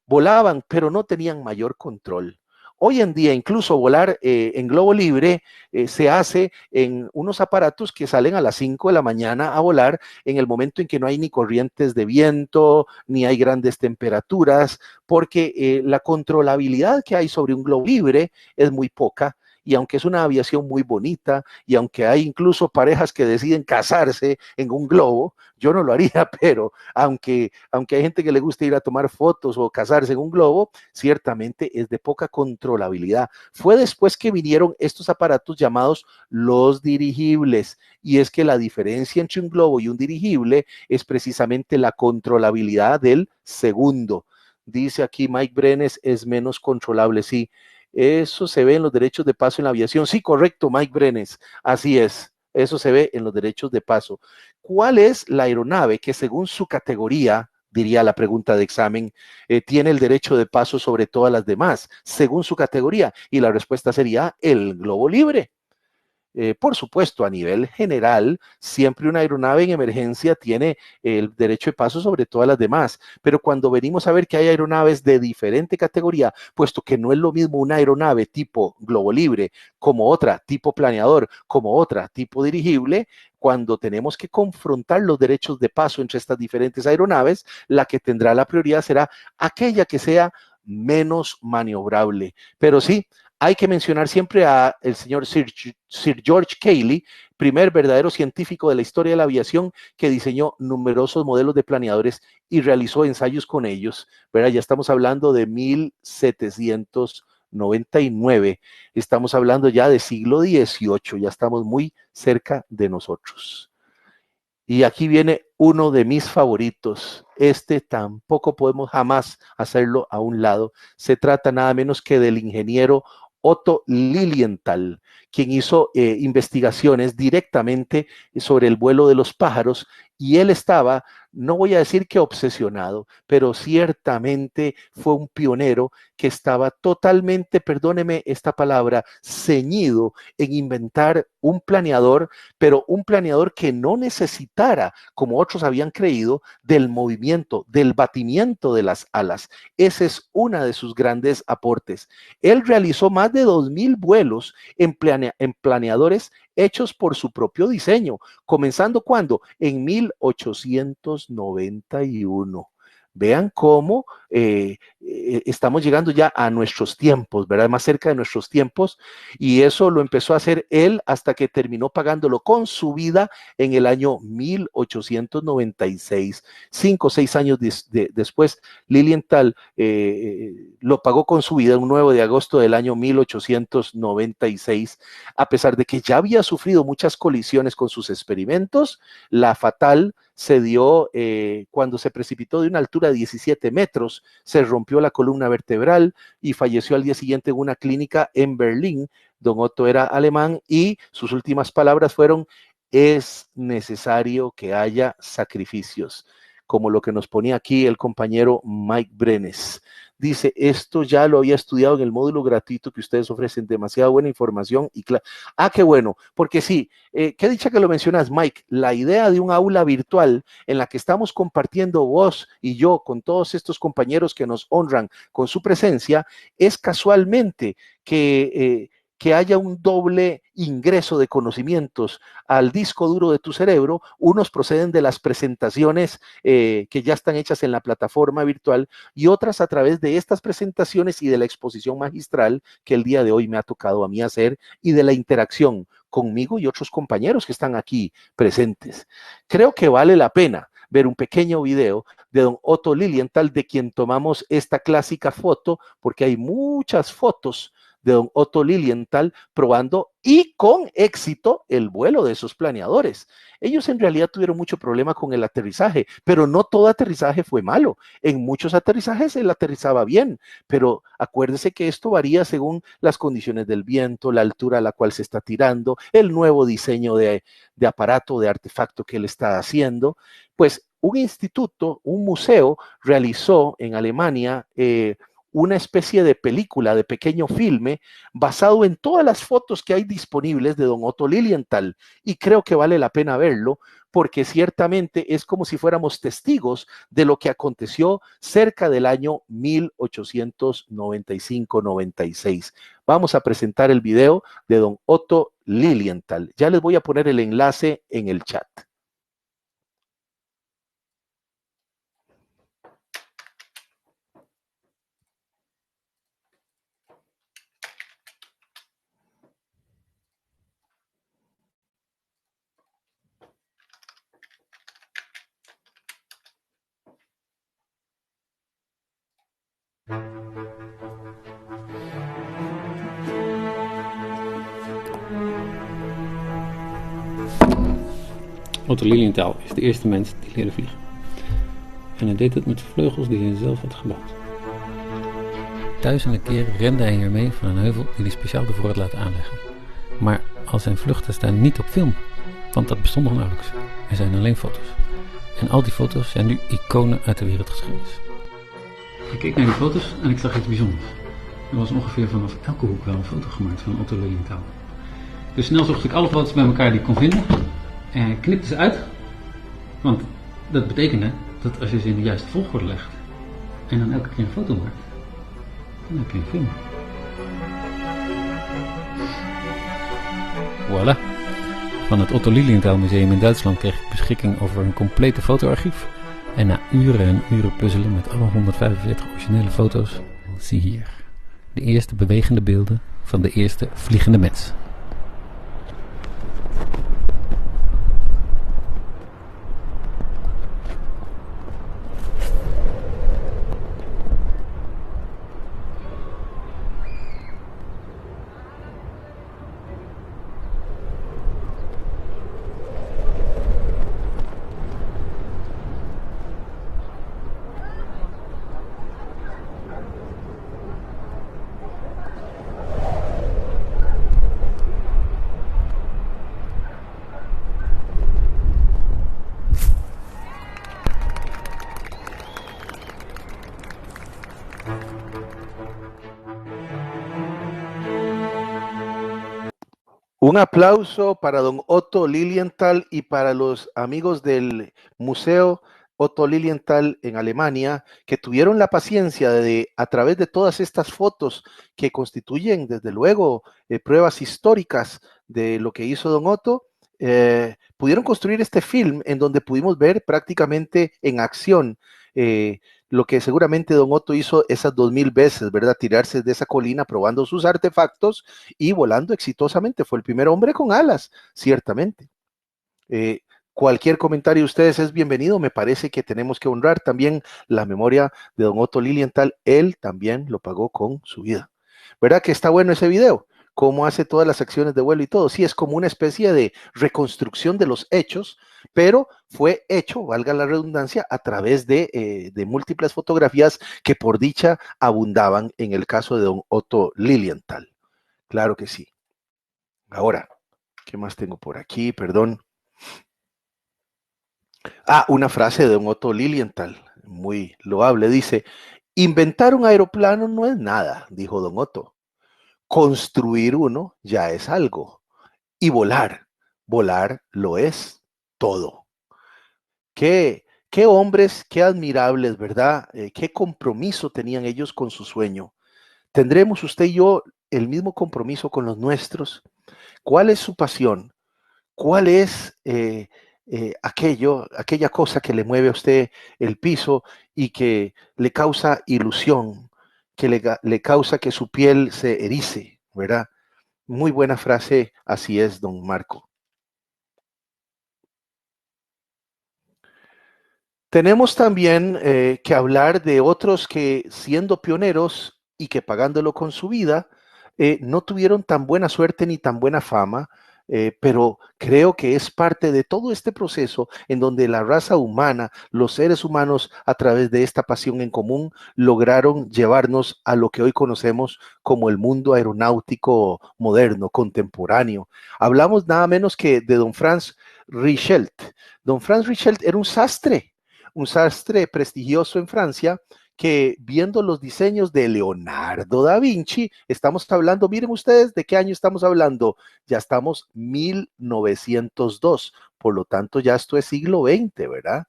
volaban, pero no tenían mayor control. Hoy en día, incluso volar en globo libre se hace en unos aparatos que salen a las 5 de la mañana a volar en el momento en que no hay ni corrientes de viento, ni hay grandes temperaturas, porque la controlabilidad que hay sobre un globo libre es muy poca. y aunque es una aviación muy bonita, y aunque hay incluso parejas que deciden casarse en un globo, yo no lo haría, pero aunque hay gente que le gusta ir a tomar fotos o casarse en un globo, ciertamente es de poca controlabilidad. Fue después que vinieron estos aparatos llamados los dirigibles, y es que la diferencia entre un globo y un dirigible es precisamente la controlabilidad del segundo. Dice aquí Mike Brenes, es menos controlable, sí. Eso se ve en los derechos de paso en la aviación. Sí, correcto, Mike Brenes, así es. Eso se ve en los derechos de paso. ¿Cuál es la aeronave que según su categoría, diría la pregunta de examen, tiene el derecho de paso sobre todas las demás, según su categoría? Y la respuesta sería el globo libre. Por supuesto, a nivel general, siempre una aeronave en emergencia tiene el derecho de paso sobre todas las demás, pero cuando venimos a ver que hay aeronaves de diferente categoría, puesto que no es lo mismo una aeronave tipo globo libre como otra tipo planeador, como otra tipo dirigible, cuando tenemos que confrontar los derechos de paso entre estas diferentes aeronaves, la que tendrá la prioridad será aquella que sea menos maniobrable. Pero sí, hay que mencionar siempre a el señor Sir George Cayley, primer verdadero científico de la historia de la aviación, que diseñó numerosos modelos de planeadores y realizó ensayos con ellos, ¿verdad? Ya estamos hablando de 1799, estamos hablando ya de siglo XVIII, ya estamos muy cerca de nosotros. Y aquí viene uno de mis favoritos. Este tampoco podemos jamás hacerlo a un lado. Se trata nada menos que del ingeniero Otto Lilienthal, quien hizo investigaciones directamente sobre el vuelo de los pájaros, y él estaba, no voy a decir que obsesionado, pero ciertamente fue un pionero que estaba totalmente, perdóneme esta palabra, ceñido en inventar un planeador, pero un planeador que no necesitara, como otros habían creído, del movimiento, del batimiento de las alas. Ese es uno de sus grandes aportes. Él realizó más de 2000 vuelos en planeadores hechos por su propio diseño, comenzando cuando en 1891. Vean cómo estamos llegando ya a nuestros tiempos, ¿verdad? Más cerca de nuestros tiempos, y eso lo empezó a hacer él hasta que terminó pagándolo con su vida en el año 1896. 5 o 6 años después, Lilienthal lo pagó con su vida un 9 de agosto del año 1896, a pesar de que ya había sufrido muchas colisiones con sus experimentos. La fatal se dio cuando se precipitó de una altura de 17 metros, se rompió la columna vertebral y falleció al día siguiente en una clínica en Berlín. Don Otto era alemán y sus últimas palabras fueron: es necesario que haya sacrificios, como lo que nos ponía aquí el compañero Mike Brenes. Dice, esto ya lo había estudiado en el módulo gratuito que ustedes ofrecen, demasiada buena información y qué bueno, porque sí, qué dicha que lo mencionas, Mike, la idea de un aula virtual en la que estamos compartiendo vos y yo con todos estos compañeros que nos honran con su presencia, es casualmente que haya un doble ingreso de conocimientos al disco duro de tu cerebro. Unos proceden de las presentaciones que ya están hechas en la plataforma virtual, y otras a través de estas presentaciones y de la exposición magistral que el día de hoy me ha tocado a mí hacer, y de la interacción conmigo y otros compañeros que están aquí presentes. Creo que vale la pena ver un pequeño video de don Otto Lilienthal, de quien tomamos esta clásica foto, porque hay muchas fotos de don Otto Lilienthal probando y con éxito el vuelo de esos planeadores. Ellos en realidad tuvieron mucho problema con el aterrizaje, pero no todo aterrizaje fue malo. En muchos aterrizajes él aterrizaba bien, pero acuérdese que esto varía según las condiciones del viento, la altura a la cual se está tirando, el nuevo diseño de aparato, de artefacto que él está haciendo. Pues un instituto, un museo, realizó en Alemania una especie de película, de pequeño filme, basado en todas las fotos que hay disponibles de don Otto Lilienthal, y creo que vale la pena verlo, porque ciertamente es como si fuéramos testigos de lo que aconteció cerca del año 1895-96. Vamos a presentar el video de don Otto Lilienthal. Ya les voy a poner el enlace en el chat. Otto Lilienthal is de eerste mens die leerde vliegen. En hij deed het met vleugels die hij zelf had gebouwd. Duizenden keren rende hij hiermee van een heuvel die hij speciaal ervoor had laten aanleggen. Maar al zijn vluchten staan niet op film, want dat bestond nog nauwelijks. Er zijn alleen foto's. En al die foto's zijn nu iconen uit de wereldgeschiedenis. Ik keek naar die foto's en ik zag iets bijzonders. Er was ongeveer vanaf elke hoek wel een foto gemaakt van Otto Lilienthal. Dus snel zocht ik alle foto's bij elkaar die ik kon vinden en knipte ze uit. Want dat betekende dat als je ze in de juiste volgorde legt en dan elke keer een foto maakt, dan heb je een film. Voilà. Van het Otto Lilienthal Museum in Duitsland kreeg ik beschikking over een complete fotoarchief. En na uren en uren puzzelen met alle 145 originele foto's, zie hier de eerste bewegende beelden van de eerste vliegende mens. Un aplauso para don Otto Lilienthal y para los amigos del Museo Otto Lilienthal en Alemania, que tuvieron la paciencia de, a través de todas estas fotos que constituyen, desde luego, pruebas históricas de lo que hizo don Otto, pudieron construir este film en donde pudimos ver prácticamente en acción lo que seguramente don Otto hizo esas 2000 veces, ¿verdad? Tirarse de esa colina probando sus artefactos y volando exitosamente. Fue el primer hombre con alas, ciertamente. Cualquier comentario de ustedes es bienvenido. Me parece que tenemos que honrar también la memoria de don Otto Lilienthal. Él también lo pagó con su vida. ¿Verdad que está bueno ese video? Cómo hace todas las acciones de vuelo y todo. Sí, es como una especie de reconstrucción de los hechos, pero fue hecho, valga la redundancia, a través de múltiples fotografías que por dicha abundaban en el caso de don Otto Lilienthal. Claro que sí. Ahora, ¿qué más tengo por aquí? Perdón. Una frase de don Otto Lilienthal, muy loable. Dice, inventar un aeroplano no es nada, dijo don Otto. Construir uno ya es algo. Y volar lo es todo. Qué hombres, qué admirables, ¿verdad? Qué compromiso tenían ellos con su sueño. ¿Tendremos usted y yo el mismo compromiso con los nuestros? ¿Cuál es su pasión? ¿Cuál es aquella cosa que le mueve a usted el piso y que le causa ilusión, que le causa que su piel se erice, ¿verdad? Muy buena frase, así es, don Marco. Tenemos también que hablar de otros que siendo pioneros y que pagándolo con su vida, no tuvieron tan buena suerte ni tan buena fama, pero creo que es parte de todo este proceso en donde la raza humana, los seres humanos, a través de esta pasión en común, lograron llevarnos a lo que hoy conocemos como el mundo aeronáutico moderno, contemporáneo. Hablamos nada menos que de don Franz Richelt. Don Franz Richelt era un sastre prestigioso en Francia, que viendo los diseños de Leonardo da Vinci, estamos hablando, miren ustedes, ¿de qué año estamos hablando? Ya estamos 1902, por lo tanto ya esto es siglo XX, ¿verdad?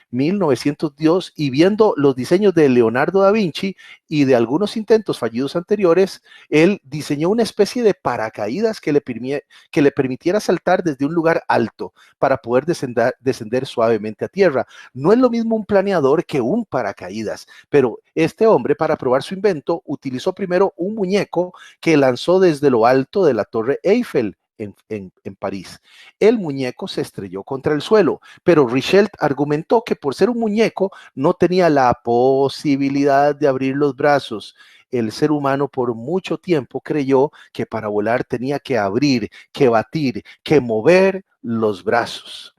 1902, y viendo los diseños de Leonardo da Vinci y de algunos intentos fallidos anteriores, él diseñó una especie de paracaídas que le permitiera saltar desde un lugar alto para poder descender suavemente a tierra. No es lo mismo un planeador que un paracaídas, pero este hombre, para probar su invento, utilizó primero un muñeco que lanzó desde lo alto de la Torre Eiffel en París. El muñeco se estrelló contra el suelo, pero Richelt argumentó que por ser un muñeco no tenía la posibilidad de abrir los brazos. El ser humano por mucho tiempo creyó que para volar tenía que abrir, que batir, que mover los brazos.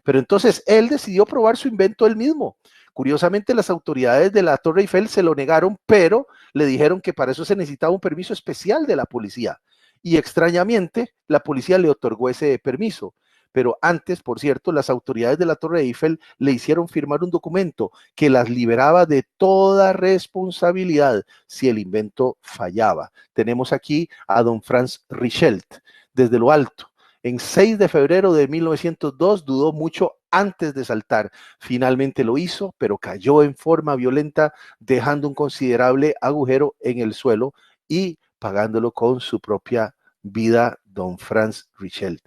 Pero entonces él decidió probar su invento él mismo. Curiosamente, las autoridades de la Torre Eiffel se lo negaron, pero le dijeron que para eso se necesitaba un permiso especial de la policía. Y extrañamente, la policía le otorgó ese permiso. Pero antes, por cierto, las autoridades de la Torre Eiffel le hicieron firmar un documento que las liberaba de toda responsabilidad si el invento fallaba. Tenemos aquí a don Franz Richelt desde lo alto. En 6 de febrero de 1902 dudó mucho antes de saltar. Finalmente lo hizo, pero cayó en forma violenta, dejando un considerable agujero en el suelo y pagándolo con su propia vida, don Franz Richelt.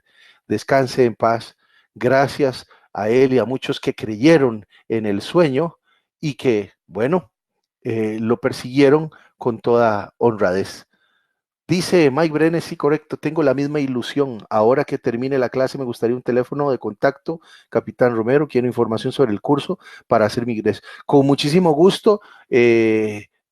Descanse en paz. Gracias a él y a muchos que creyeron en el sueño y que, bueno, lo persiguieron con toda honradez. Dice Mike Brenes, sí, correcto, tengo la misma ilusión. Ahora que termine la clase me gustaría un teléfono de contacto, Capitán Romero, quiero información sobre el curso para hacer mi ingreso. Con muchísimo gusto,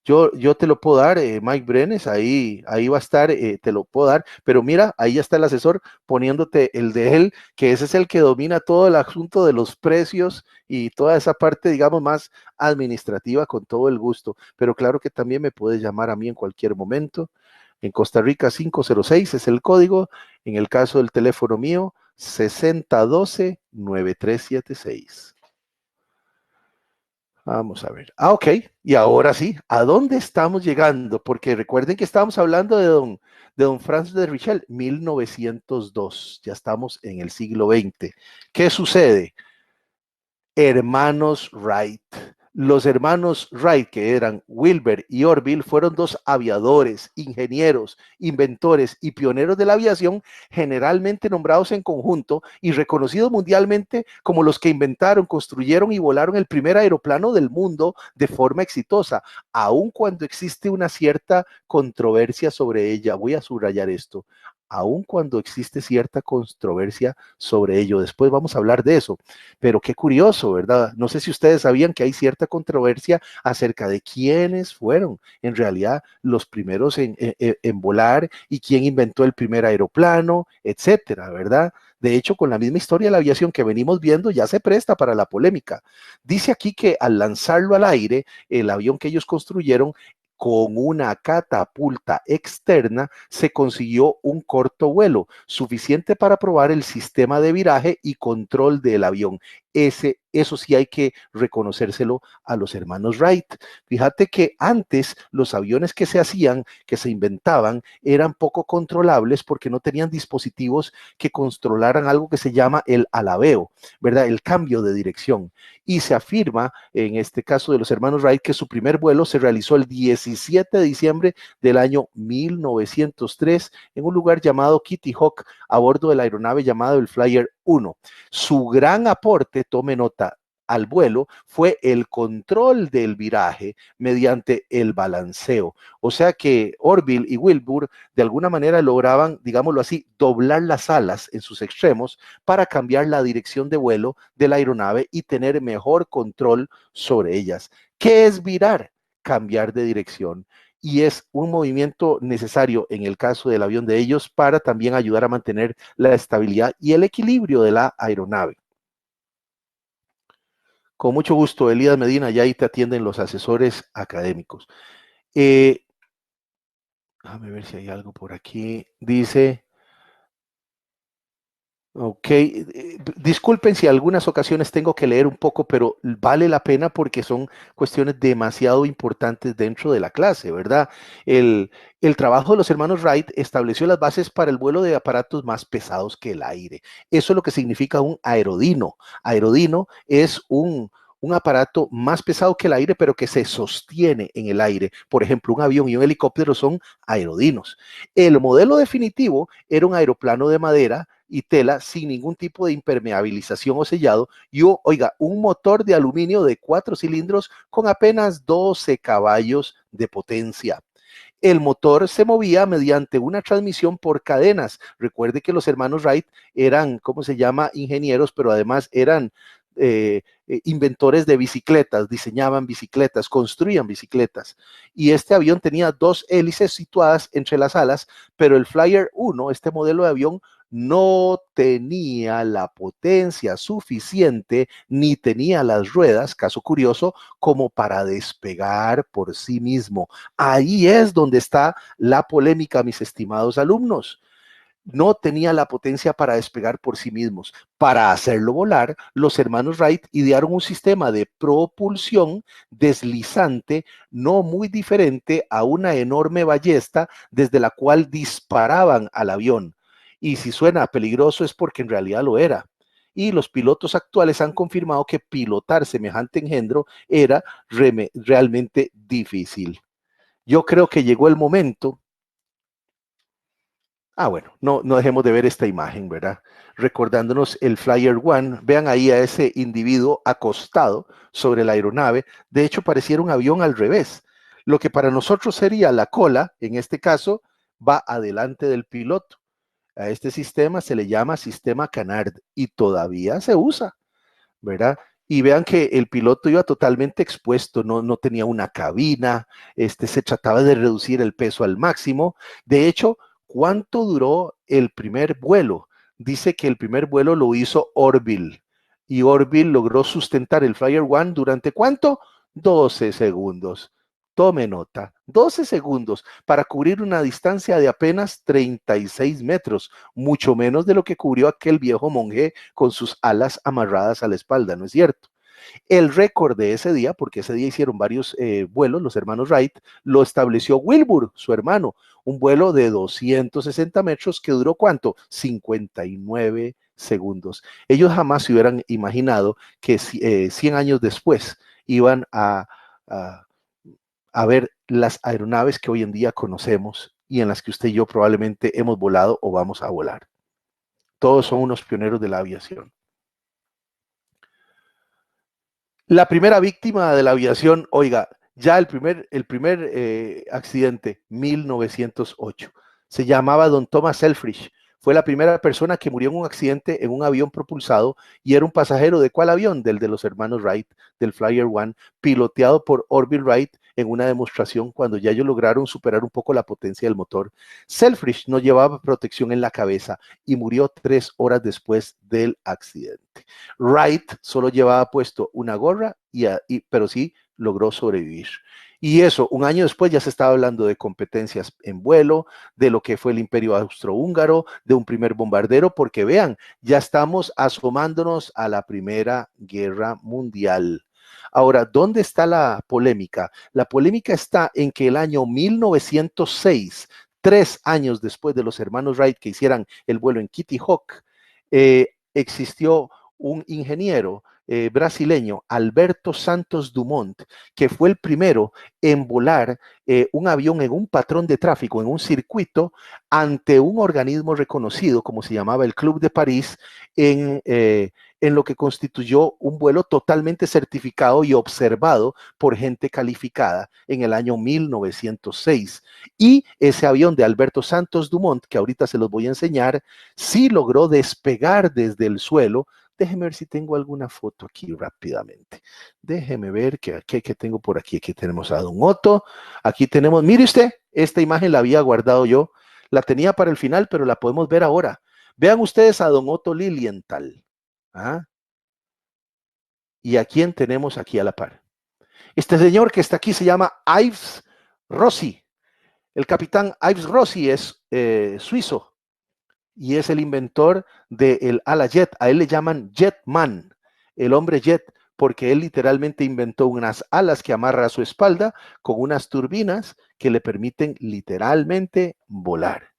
yo te lo puedo dar, Mike Brenes, ahí va a estar, te lo puedo dar, pero mira, ahí ya está el asesor poniéndote el de él, que ese es el que domina todo el asunto de los precios y toda esa parte, digamos, más administrativa, con todo el gusto. Pero claro que también me puedes llamar a mí en cualquier momento. En Costa Rica 506 es el código, en el caso del teléfono mío 6012-9376. Vamos a ver. Ok, y ahora sí, ¿a dónde estamos llegando? Porque recuerden que estábamos hablando de don Franz de Richel, 1902, ya estamos en el siglo XX. ¿Qué sucede? Hermanos Wright. Los hermanos Wright, que eran Wilbur y Orville, fueron dos aviadores, ingenieros, inventores y pioneros de la aviación, generalmente nombrados en conjunto y reconocidos mundialmente como los que inventaron, construyeron y volaron el primer aeroplano del mundo de forma exitosa, aun cuando existe una cierta controversia sobre ella. Voy a subrayar esto. Aun cuando existe cierta controversia sobre ello. Después vamos a hablar de eso. Pero qué curioso, ¿verdad? No sé si ustedes sabían que hay cierta controversia acerca de quiénes fueron en realidad los primeros en volar y quién inventó el primer aeroplano, etcétera, ¿verdad? De hecho, con la misma historia de la aviación que venimos viendo, ya se presta para la polémica. Dice aquí que al lanzarlo al aire, el avión que ellos construyeron, con una catapulta externa se consiguió un corto vuelo, suficiente para probar el sistema de viraje y control del avión. Eso sí hay que reconocérselo a los hermanos Wright. Fíjate que antes los aviones que se hacían, que se inventaban, eran poco controlables porque no tenían dispositivos que controlaran algo que se llama el alabeo, ¿verdad? El cambio de dirección. Y se afirma, en este caso de los hermanos Wright, que su primer vuelo se realizó el 17 de diciembre del año 1903 en un lugar llamado Kitty Hawk, a bordo de la aeronave llamada el Flyer 1. Su gran aporte, tome nota, al vuelo fue el control del viraje mediante el balanceo. O sea que Orville y Wilbur de alguna manera lograban, digámoslo así, doblar las alas en sus extremos para cambiar la dirección de vuelo de la aeronave y tener mejor control sobre ellas. ¿Qué es virar? Cambiar de dirección. Y es un movimiento necesario en el caso del avión de ellos para también ayudar a mantener la estabilidad y el equilibrio de la aeronave. Con mucho gusto, Elías Medina, ya ahí te atienden los asesores académicos. Déjame ver si hay algo por aquí. Dice, ok, disculpen si algunas ocasiones tengo que leer un poco, pero vale la pena porque son cuestiones demasiado importantes dentro de la clase, ¿verdad? El trabajo de los hermanos Wright estableció las bases para el vuelo de aparatos más pesados que el aire. Eso es lo que significa un aerodino. Aerodino es un aparato más pesado que el aire, pero que se sostiene en el aire. Por ejemplo, un avión y un helicóptero son aerodinos. El modelo definitivo era un aeroplano de madera y tela sin ningún tipo de impermeabilización o sellado y, un motor de aluminio de 4 cilindros con apenas 12 caballos de potencia. El motor se movía mediante una transmisión por cadenas. Recuerde que los hermanos Wright eran, ¿cómo se llama? Ingenieros, pero además eran inventores de bicicletas, diseñaban bicicletas, construían bicicletas. Y este avión tenía 2 hélices situadas entre las alas, pero el Flyer 1, este modelo de avión, no tenía la potencia suficiente ni tenía las ruedas, caso curioso, como para despegar por sí mismo. Ahí es donde está la polémica, mis estimados alumnos. No tenía la potencia para despegar por sí mismos. Para hacerlo volar, los hermanos Wright idearon un sistema de propulsión deslizante no muy diferente a una enorme ballesta desde la cual disparaban al avión. Y si suena peligroso es porque en realidad lo era. Y los pilotos actuales han confirmado que pilotar semejante engendro era realmente difícil. Yo creo que llegó el momento. Bueno, no dejemos de ver esta imagen, ¿verdad? Recordándonos el Flyer One, vean ahí a ese individuo acostado sobre la aeronave. De hecho, pareciera un avión al revés. Lo que para nosotros sería la cola, en este caso, va adelante del piloto. A este sistema se le llama sistema Canard y todavía se usa, ¿verdad? Y vean que el piloto iba totalmente expuesto, no tenía una cabina, se trataba de reducir el peso al máximo. De hecho, ¿cuánto duró el primer vuelo? Dice que el primer vuelo lo hizo Orville y Orville logró sustentar el Flyer One durante ¿cuánto? 12 segundos. Tome nota, 12 segundos para cubrir una distancia de apenas 36 metros, mucho menos de lo que cubrió aquel viejo monje con sus alas amarradas a la espalda, ¿no es cierto? El récord de ese día, porque ese día hicieron varios vuelos, los hermanos Wright, lo estableció Wilbur, su hermano, un vuelo de 260 metros que duró ¿cuánto? 59 segundos. Ellos jamás se hubieran imaginado que 100 años después iban a, a ver las aeronaves que hoy en día conocemos y en las que usted y yo probablemente hemos volado o vamos a volar. Todos son unos pioneros de la aviación. La primera víctima de la aviación, oiga, ya el primer accidente, 1908, se llamaba Don Thomas Selfridge. Fue la primera persona que murió en un accidente en un avión propulsado y era un pasajero de ¿cuál avión? Del de los hermanos Wright, del Flyer One, piloteado por Orville Wright en una demostración cuando ya ellos lograron superar un poco la potencia del motor. Selfridge no llevaba protección en la cabeza y murió 3 horas después del accidente. Wright solo llevaba puesto una gorra, pero sí logró sobrevivir. Y eso, un año después ya se estaba hablando de competencias en vuelo, de lo que fue el Imperio Austrohúngaro, de un primer bombardero, porque vean, ya estamos asomándonos a la Primera Guerra Mundial. Ahora, ¿dónde está la polémica? La polémica está en que el año 1906, 3 años después de los hermanos Wright que hicieran el vuelo en Kitty Hawk, existió un ingeniero brasileño, Alberto Santos Dumont, que fue el primero en volar un avión en un patrón de tráfico, en un circuito, ante un organismo reconocido, como se llamaba el Club de París, en lo que constituyó un vuelo totalmente certificado y observado por gente calificada en el año 1906. Y ese avión de Alberto Santos Dumont, que ahorita se los voy a enseñar, sí logró despegar desde el suelo. Déjeme ver si tengo alguna foto aquí rápidamente. Déjeme ver qué tengo por aquí. Aquí tenemos a Don Otto. Aquí tenemos, mire usted, esta imagen la había guardado yo. La tenía para el final, pero la podemos ver ahora. Vean ustedes a Don Otto Lilienthal. ¿Ah? ¿Y a quién tenemos aquí a la par? Este señor que está aquí se llama Yves Rossi. El capitán Yves Rossi es suizo y es el inventor del ala jet. A él le llaman Jetman, el hombre jet, porque él literalmente inventó unas alas que amarra a su espalda con unas turbinas que le permiten literalmente volar.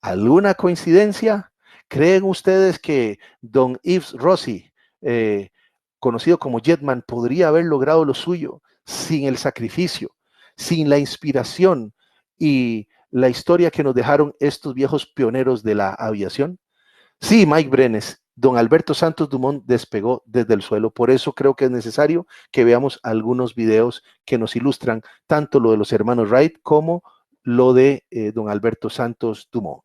¿Alguna coincidencia? ¿Creen ustedes que don Yves Rossi, conocido como Jetman, podría haber logrado lo suyo sin el sacrificio, sin la inspiración y la historia que nos dejaron estos viejos pioneros de la aviación? Sí, Mike Brenes, don Alberto Santos Dumont despegó desde el suelo. Por eso creo que es necesario que veamos algunos videos que nos ilustran tanto lo de los hermanos Wright como lo de don Alberto Santos Dumont.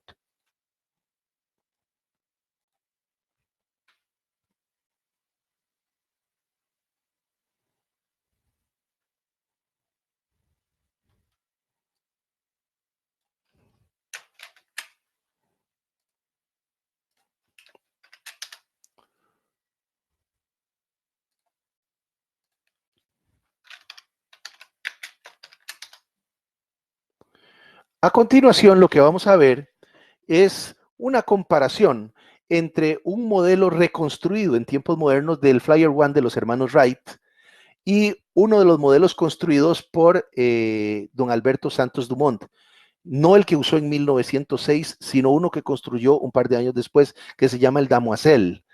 A continuación, lo que vamos a ver es una comparación entre un modelo reconstruido en tiempos modernos del Flyer One de los hermanos Wright y uno de los modelos construidos por don Alberto Santos Dumont. No el que usó en 1906, sino uno que construyó un par de años después, que se llama el Damoiselle.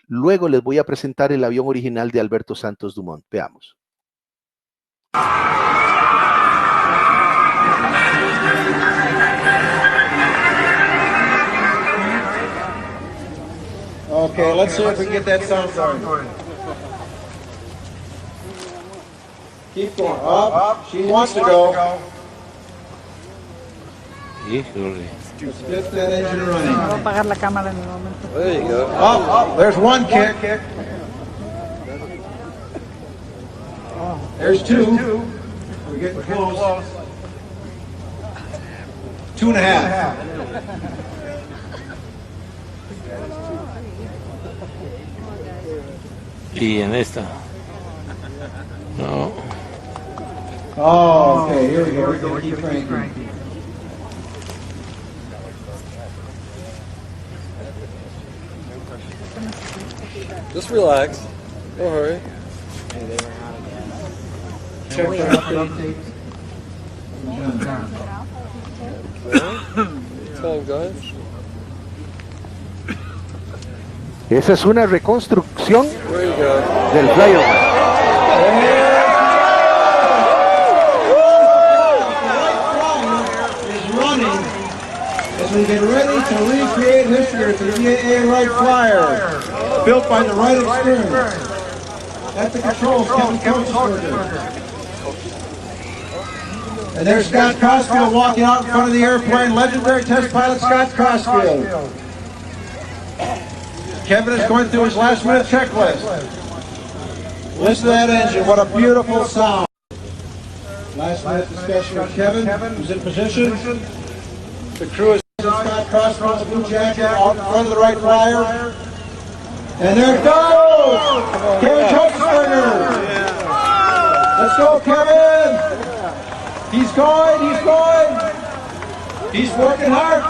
Luego les voy a presentar el avión original de Alberto Santos Dumont. Veamos. Okay, let's see if we can get that sound going. Keep going. Up. She wants to go. Let's get that engine running. Voy a apagar la cámara en el momento. There you go. Up. There's one kick. There's two. We're getting close. 2.5. Y en esta. No. Oh, okay, here we go. We're going to keep cranking. Just relax. Don't hurry. Check for updates. Tell him, guys. Esa es una reconstrucción There you go. del Flyer One. As we get ready to recreate history with the EAA Wright Flyer, built by the Wright Experience. At the controls, Kevin Korsberger. And there's Scott Crossfield walking out in front of the airplane, legendary test pilot Scott Crossfield. Kevin is going through his last minute checklist. Listen to that engine, what a beautiful sound. Last minute discussion with Kevin, who's in position. The crew is Scott Crossfield's blue jacket out in front of the Wright Flyer. And there it goes! Kevin Korsberger! Let's go, Kevin! He's going! He's working hard!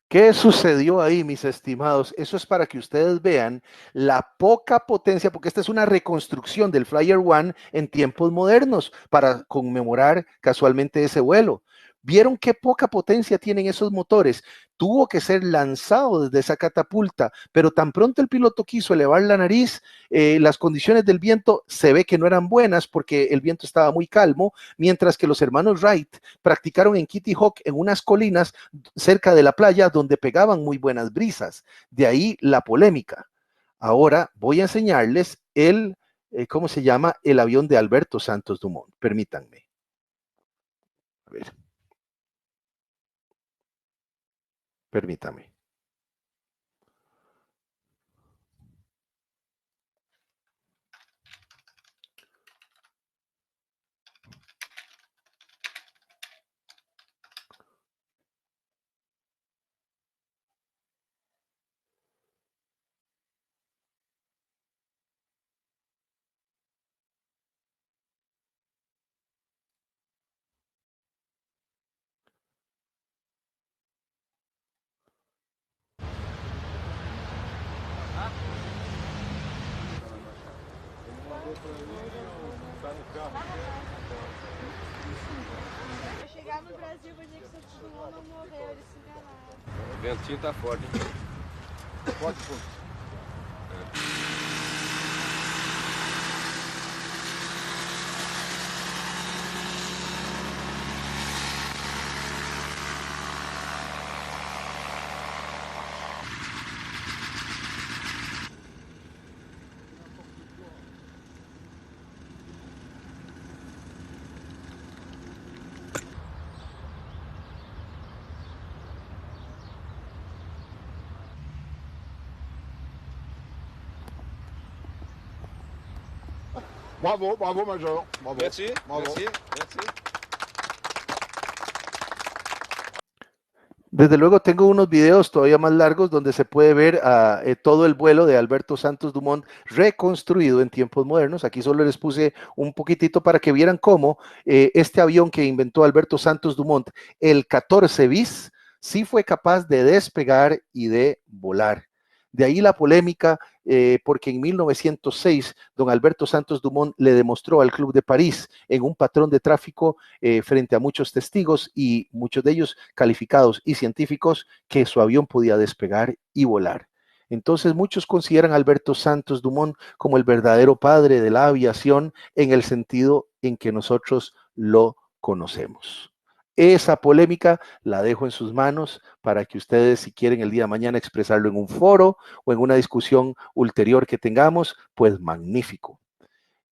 ¿Qué sucedió ahí, mis estimados? Eso es para que ustedes vean la poca potencia, porque esta es una reconstrucción del Flyer One en tiempos modernos para conmemorar casualmente ese vuelo. ¿Vieron qué poca potencia tienen esos motores? Tuvo que ser lanzado desde esa catapulta, pero tan pronto el piloto quiso elevar la nariz, las condiciones del viento se ve que no eran buenas porque el viento estaba muy calmo, mientras que los hermanos Wright practicaron en Kitty Hawk en unas colinas cerca de la playa donde pegaban muy buenas brisas. De ahí la polémica. Ahora voy a enseñarles ¿cómo se llama? El avión de Alberto Santos Dumont. Permítanme. A ver. Permítame. Vai chegar no Brasil, vai dizer que Santos Dumont não morreu, eles se enganaram. O ventinho tá forte, hein? Forte, pô. Bravo, bravo, Major. Bravo. Merci, bravo. merci, merci. Desde luego tengo unos videos todavía más largos donde se puede ver todo el vuelo de Alberto Santos Dumont reconstruido en tiempos modernos. Aquí solo les puse un poquitito para que vieran cómo este avión que inventó Alberto Santos Dumont, el 14 bis, sí fue capaz de despegar y de volar. De ahí la polémica, porque en 1906 don Alberto Santos Dumont le demostró al Club de París en un patrón de tráfico frente a muchos testigos y muchos de ellos calificados y científicos que su avión podía despegar y volar. Entonces muchos consideran a Alberto Santos Dumont como el verdadero padre de la aviación en el sentido en que nosotros lo conocemos. Esa polémica la dejo en sus manos para que ustedes, si quieren el día de mañana expresarlo en un foro o en una discusión ulterior que tengamos, pues magnífico.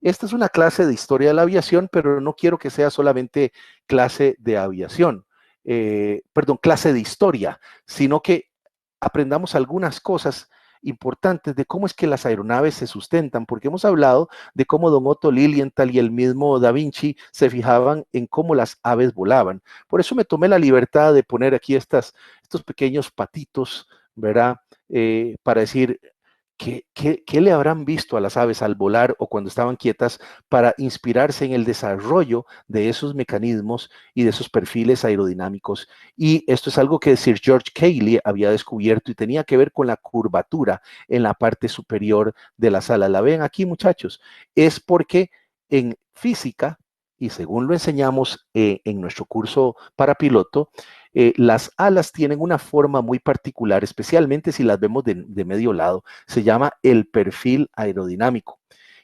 Esta es una clase de historia de la aviación, pero no quiero que sea solamente clase de aviación, clase de historia, sino que aprendamos algunas cosas importantes de cómo es que las aeronaves se sustentan, porque hemos hablado de cómo don Otto Lilienthal y el mismo Da Vinci se fijaban en cómo las aves volaban. Por eso me tomé la libertad de poner aquí estos pequeños patitos, ¿verdad? Para decir, ¿qué le habrán visto a las aves al volar o cuando estaban quietas para inspirarse en el desarrollo de esos mecanismos y de esos perfiles aerodinámicos? Y esto es algo que Sir George Cayley había descubierto y tenía que ver con la curvatura en la parte superior de las alas. ¿La ven aquí, muchachos? Es porque en física, y según lo enseñamos en nuestro curso para piloto, las alas tienen una forma muy particular, especialmente si las vemos de medio lado. Se llama el perfil aerodinámico.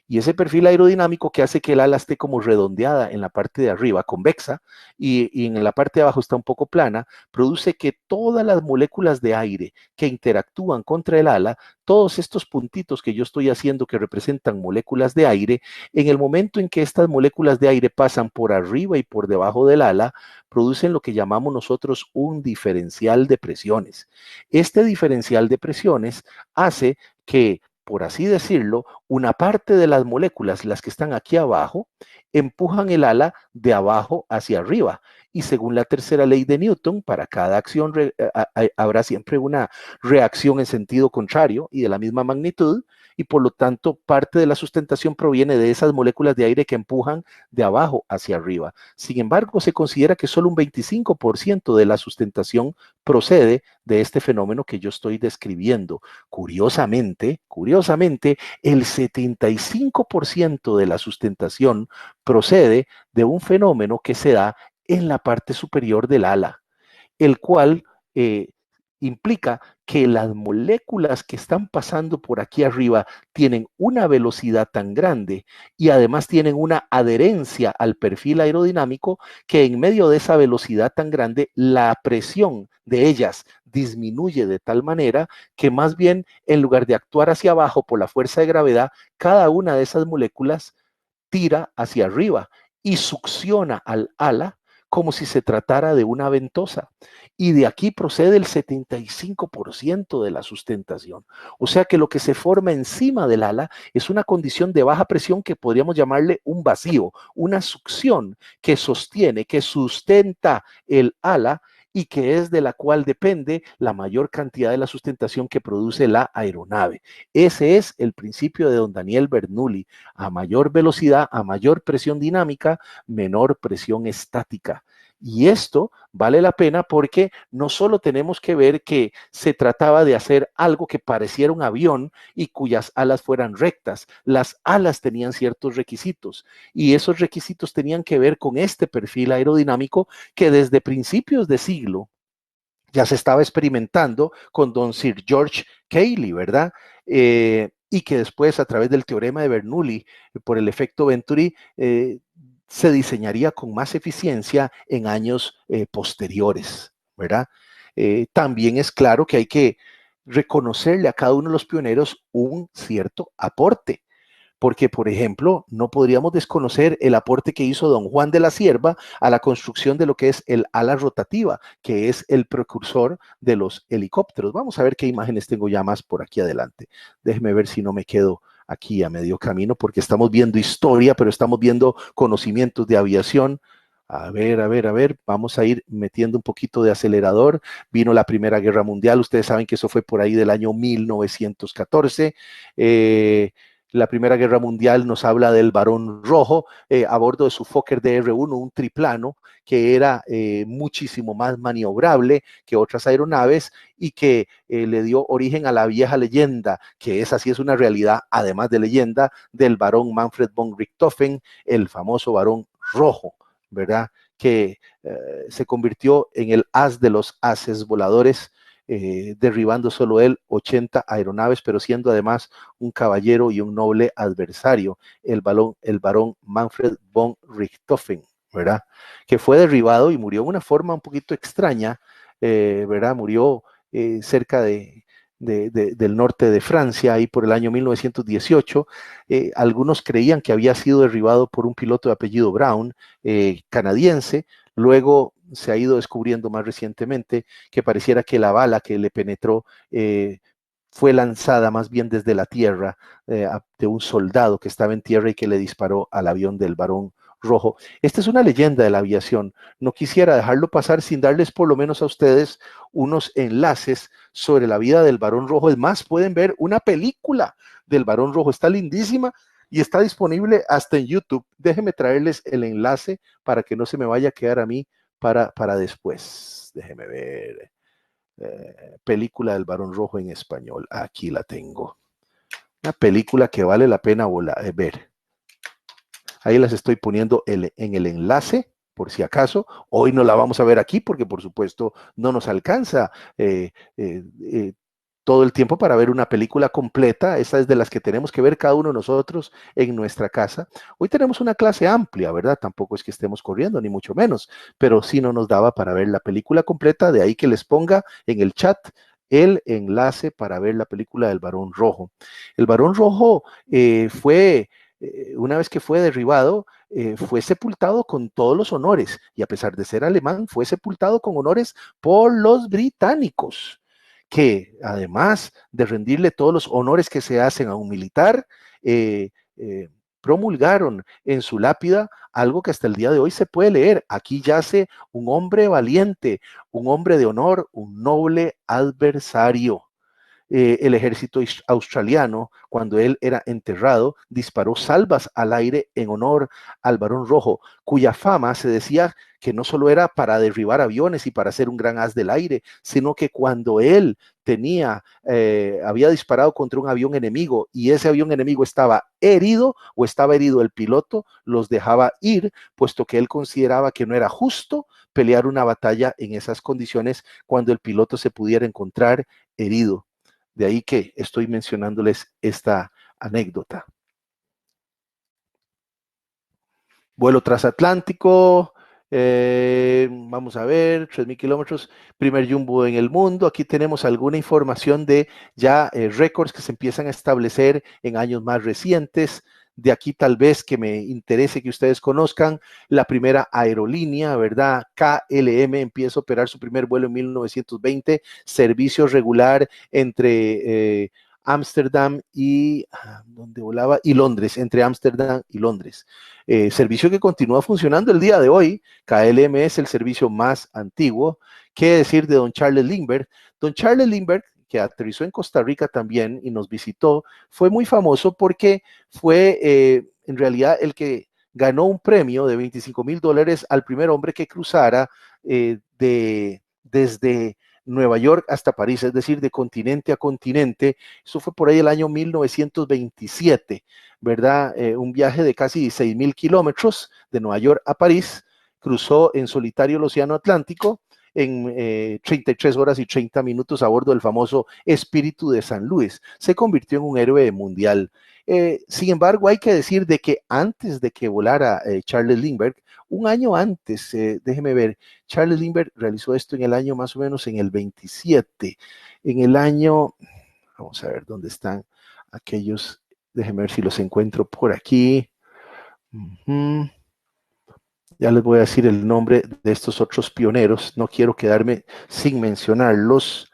Y ese perfil aerodinámico que hace que el ala esté como redondeada en la parte de arriba, convexa, y en la parte de abajo está un poco plana, produce que todas las moléculas de aire que interactúan contra el ala, todos estos puntitos que yo estoy haciendo que representan moléculas de aire, en el momento en que estas moléculas de aire pasan por arriba y por debajo del ala, producen lo que llamamos nosotros un diferencial de presiones. Este diferencial de presiones hace que, por así decirlo, una parte de las moléculas, las que están aquí abajo, empujan el ala de abajo hacia arriba. Y según la tercera ley de Newton, para cada acción habrá siempre una reacción en sentido contrario y de la misma magnitud, y por lo tanto parte de la sustentación proviene de esas moléculas de aire que empujan de abajo hacia arriba. Sin embargo, se considera que solo un 25% de la sustentación procede de este fenómeno que yo estoy describiendo. Curiosamente, el 75% de la sustentación procede de un fenómeno que se da en la parte superior del ala, el cual implica que las moléculas que están pasando por aquí arriba tienen una velocidad tan grande y además tienen una adherencia al perfil aerodinámico que en medio de esa velocidad tan grande, la presión de ellas disminuye de tal manera que más bien en lugar de actuar hacia abajo por la fuerza de gravedad, cada una de esas moléculas tira hacia arriba y succiona al ala como si se tratara de una ventosa. Y de aquí procede el 75% de la sustentación. O sea que lo que se forma encima del ala es una condición de baja presión que podríamos llamarle un vacío, una succión que sostiene, que sustenta el ala y que es de la cual depende la mayor cantidad de la sustentación que produce la aeronave. Ese es el principio de don Daniel Bernoulli. A mayor velocidad, a mayor presión dinámica, menor presión estática. Y esto vale la pena porque no solo tenemos que ver que se trataba de hacer algo que pareciera un avión y cuyas alas fueran rectas. Las alas tenían ciertos requisitos y esos requisitos tenían que ver con este perfil aerodinámico que desde principios de siglo ya se estaba experimentando con don Sir George Cayley, ¿verdad? Y que después a través del teorema de Bernoulli por el efecto Venturi se diseñaría con más eficiencia en años posteriores, ¿verdad? También es claro que hay que reconocerle a cada uno de los pioneros un cierto aporte, porque, por ejemplo, no podríamos desconocer el aporte que hizo don Juan de la Cierva a la construcción de lo que es el ala rotativa, que es el precursor de los helicópteros. Vamos a ver qué imágenes tengo ya más por aquí adelante. Déjeme ver si no me quedo aquí a medio camino, porque estamos viendo historia, pero estamos viendo conocimientos de aviación. A ver, vamos a ir metiendo un poquito de acelerador. Vino la Primera Guerra Mundial, ustedes saben que eso fue por ahí del año 1914. La Primera Guerra Mundial nos habla del Barón Rojo a bordo de su Fokker DR-1, un triplano que era muchísimo más maniobrable que otras aeronaves y que le dio origen a la vieja leyenda, que esa sí es una realidad, además de leyenda, del Barón Manfred von Richthofen, el famoso Barón Rojo, ¿verdad? Que se convirtió en el as de los ases voladores, derribando solo él 80 aeronaves, pero siendo además un caballero y un noble adversario, el barón Manfred von Richthofen, ¿verdad? Que fue derribado y murió de una forma un poquito extraña, ¿verdad? Murió cerca del norte de Francia, ahí por el año 1918. Algunos creían que había sido derribado por un piloto de apellido Brown, canadiense. Luego se ha ido descubriendo más recientemente que pareciera que la bala que le penetró fue lanzada más bien desde la tierra de un soldado que estaba en tierra y que le disparó al avión del Barón Rojo. Esta es una leyenda de la aviación. No quisiera dejarlo pasar sin darles por lo menos a ustedes unos enlaces sobre la vida del Barón Rojo. Es más, pueden ver una película del Barón Rojo. Está lindísima y está disponible hasta en YouTube. Déjenme traerles el enlace para que no se me vaya a quedar a mí para después. Déjenme ver. Película del Barón Rojo en español. Aquí la tengo. Una película que vale la pena ver. Ahí las estoy poniendo en el enlace, por si acaso. Hoy no la vamos a ver aquí porque, por supuesto, no nos alcanza todo el tiempo para ver una película completa. Esa es de las que tenemos que ver cada uno de nosotros en nuestra casa. Hoy tenemos una clase amplia, ¿verdad? Tampoco es que estemos corriendo, ni mucho menos, pero sí no nos daba para ver la película completa, de ahí que les ponga en el chat el enlace para ver la película del Barón Rojo. El Barón Rojo una vez que fue derribado, fue sepultado con todos los honores, y a pesar de ser alemán, fue sepultado con honores por los británicos, que además de rendirle todos los honores que se hacen a un militar, promulgaron en su lápida algo que hasta el día de hoy se puede leer: aquí yace un hombre valiente, un hombre de honor, un noble adversario. El ejército australiano, cuando él era enterrado, disparó salvas al aire en honor al Barón Rojo, cuya fama se decía que no solo era para derribar aviones y para ser un gran as del aire, sino que cuando él había disparado contra un avión enemigo y ese avión enemigo estaba herido o estaba herido el piloto, los dejaba ir, puesto que él consideraba que no era justo pelear una batalla en esas condiciones cuando el piloto se pudiera encontrar herido. De ahí que estoy mencionándoles esta anécdota. Vuelo transatlántico, vamos a ver, 3.000 kilómetros, primer jumbo en el mundo. Aquí tenemos alguna información de ya récords que se empiezan a establecer en años más recientes. De aquí tal vez que me interese que ustedes conozcan la primera aerolínea, ¿verdad? KLM empieza a operar su primer vuelo en 1920, servicio regular entre Ámsterdam y, ¿dónde volaba? Y Londres, entre Ámsterdam y Londres. Servicio que continúa funcionando el día de hoy. KLM es el servicio más antiguo. ¿Qué decir de don Charles Lindbergh? Don Charles Lindbergh, que aterrizó en Costa Rica también y nos visitó, fue muy famoso porque fue en realidad el que ganó un premio de $25,000 al primer hombre que cruzara desde Nueva York hasta París, es decir, de continente a continente. Eso fue por ahí el año 1927, ¿verdad? Un viaje de casi 16,000 kilómetros de Nueva York a París. Cruzó en solitario el Océano Atlántico en 33 horas y 30 minutos a bordo del famoso Espíritu de San Luis. Se convirtió en un héroe mundial. Sin embargo, hay que decir de que antes de que volara Charles Lindbergh, un año antes, déjeme ver, Charles Lindbergh realizó esto en el año más o menos en el 27. En el año, vamos a ver dónde están aquellos, déjeme ver si los encuentro por aquí. Ya les voy a decir el nombre de estos otros pioneros, no quiero quedarme sin mencionarlos.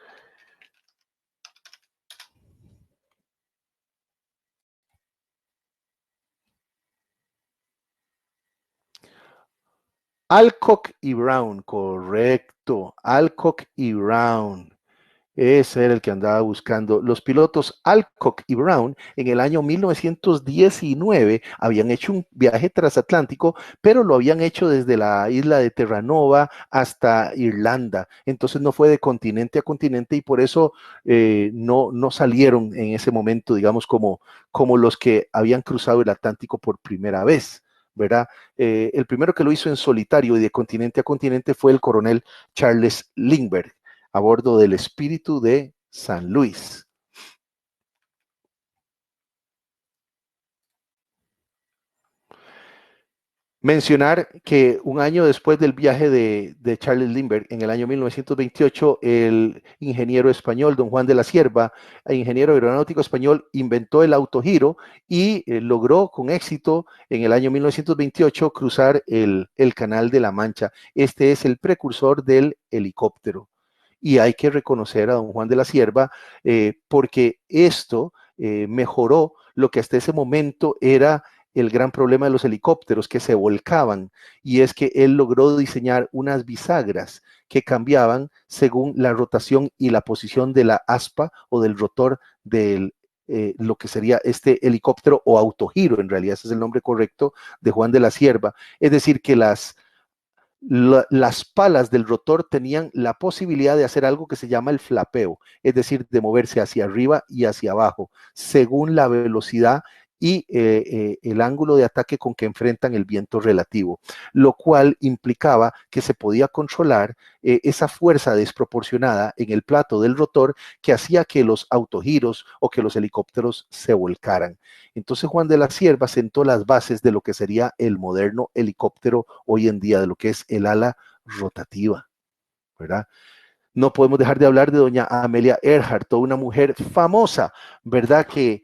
Alcock y Brown, correcto. Alcock y Brown. Ese era el que andaba buscando. Los pilotos Alcock y Brown en el año 1919 habían hecho un viaje transatlántico, pero lo habían hecho desde la isla de Terranova hasta Irlanda. Entonces no fue de continente a continente y por eso no salieron en ese momento, digamos, como los que habían cruzado el Atlántico por primera vez, ¿verdad? El primero que lo hizo en solitario y de continente a continente fue el coronel Charles Lindbergh a bordo del Espíritu de San Luis. Mencionar que un año después del viaje de Charles Lindbergh, en el año 1928, el ingeniero español, don Juan de la Cierva, ingeniero aeronáutico español, inventó el autogiro y logró con éxito en el año 1928 cruzar el Canal de la Mancha. Este es el precursor del helicóptero. Y hay que reconocer a don Juan de la Cierva porque esto mejoró lo que hasta ese momento era el gran problema de los helicópteros, que se volcaban, y es que él logró diseñar unas bisagras que cambiaban según la rotación y la posición de la aspa o del rotor del lo que sería este helicóptero o autogiro, en realidad ese es el nombre correcto de Juan de la Cierva. Es decir, que las palas del rotor tenían la posibilidad de hacer algo que se llama el flapeo, es decir, de moverse hacia arriba y hacia abajo, según la velocidad y el ángulo de ataque con que enfrentan el viento relativo, lo cual implicaba que se podía controlar esa fuerza desproporcionada en el plato del rotor que hacía que los autogiros o que los helicópteros se volcaran. Entonces Juan de la Cierva sentó las bases de lo que sería el moderno helicóptero hoy en día, de lo que es el ala rotativa, ¿verdad? No podemos dejar de hablar de doña Amelia Earhart, toda una mujer famosa, ¿verdad? Que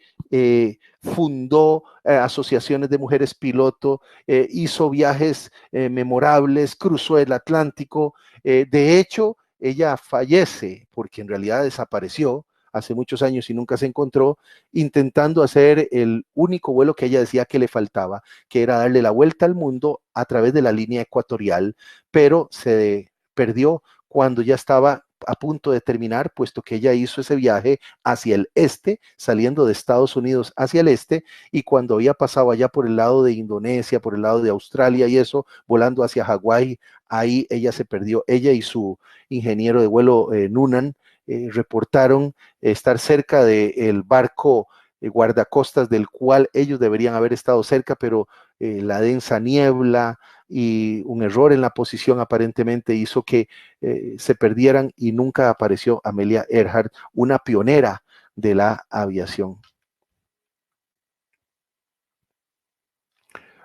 fundó asociaciones de mujeres piloto, hizo viajes memorables, cruzó el Atlántico. De hecho, ella fallece porque en realidad desapareció hace muchos años y nunca se encontró, intentando hacer el único vuelo que ella decía que le faltaba, que era darle la vuelta al mundo a través de la línea ecuatorial, pero se perdió cuando ya estaba a punto de terminar, puesto que ella hizo ese viaje hacia el este, saliendo de Estados Unidos hacia el este, y cuando había pasado allá por el lado de Indonesia, por el lado de Australia y eso, volando hacia Hawái, ahí ella se perdió. Ella y su ingeniero de vuelo, Noonan, reportaron estar cerca del barco guardacostas del cual ellos deberían haber estado cerca, pero la densa niebla y un error en la posición aparentemente hizo que se perdieran y nunca apareció Amelia Earhart, una pionera de la aviación.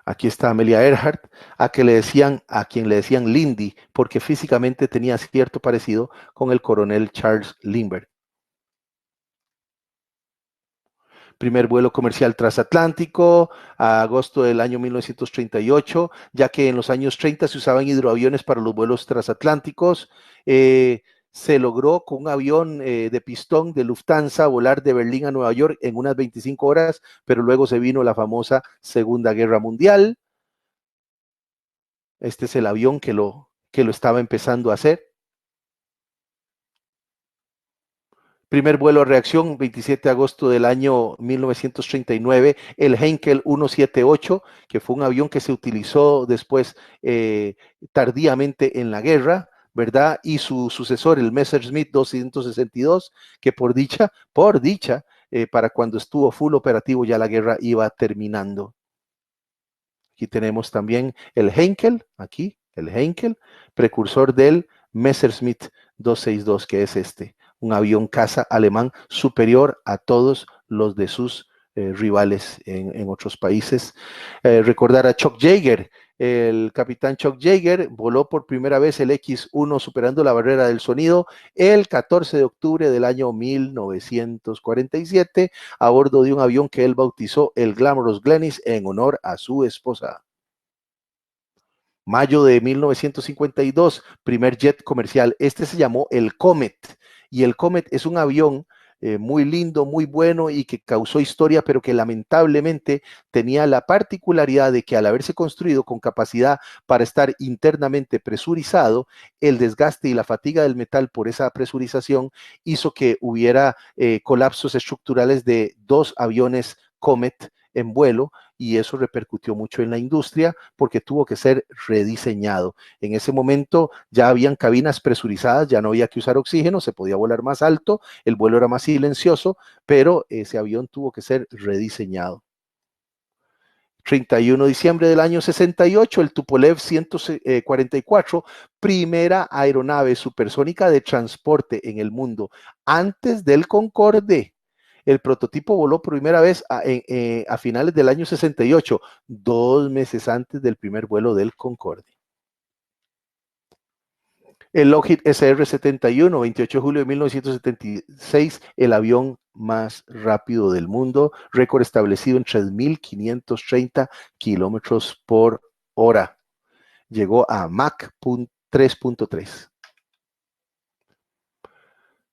Aquí está Amelia Earhart, a quien le decían Lindy, porque físicamente tenía cierto parecido con el coronel Charles Lindbergh. Primer vuelo comercial transatlántico, a agosto del año 1938, ya que en los años 30 se usaban hidroaviones para los vuelos transatlánticos. Se logró con un avión de pistón de Lufthansa volar de Berlín a Nueva York en unas 25 horas, pero luego se vino la famosa Segunda Guerra Mundial. Este es el avión que lo estaba empezando a hacer. Primer vuelo a reacción, 27 de agosto del año 1939, el Heinkel 178, que fue un avión que se utilizó después tardíamente en la guerra, ¿verdad? Y su sucesor, el Messerschmitt 262, que por dicha, para cuando estuvo full operativo ya la guerra iba terminando. Aquí tenemos también el Heinkel, el Heinkel, precursor del Messerschmitt 262, que es este. Un avión caza alemán superior a todos los de sus rivales en otros países. Recordar a Chuck Yeager, el capitán Chuck Yeager voló por primera vez el X-1 superando la barrera del sonido el 14 de octubre del año 1947 a bordo de un avión que él bautizó el Glamorous Glennis en honor a su esposa. Mayo de 1952, primer jet comercial. Este se llamó el Comet. Y el Comet es un avión muy lindo, muy bueno y que causó historia, pero que lamentablemente tenía la particularidad de que al haberse construido con capacidad para estar internamente presurizado, el desgaste y la fatiga del metal por esa presurización hizo que hubiera colapsos estructurales de 2 aviones Comet en vuelo, y eso repercutió mucho en la industria porque tuvo que ser rediseñado. En ese momento ya habían cabinas presurizadas, ya no había que usar oxígeno, se podía volar más alto, el vuelo era más silencioso, pero ese avión tuvo que ser rediseñado. 31 de diciembre del año 68, el Tupolev 144, primera aeronave supersónica de transporte en el mundo, antes del Concorde. El prototipo voló por primera vez a finales del año 68, 2 meses antes del primer vuelo del Concorde. El Lockheed SR-71, 28 de julio de 1976, el avión más rápido del mundo, récord establecido en 3.530 kilómetros por hora. Llegó a Mach 3.3.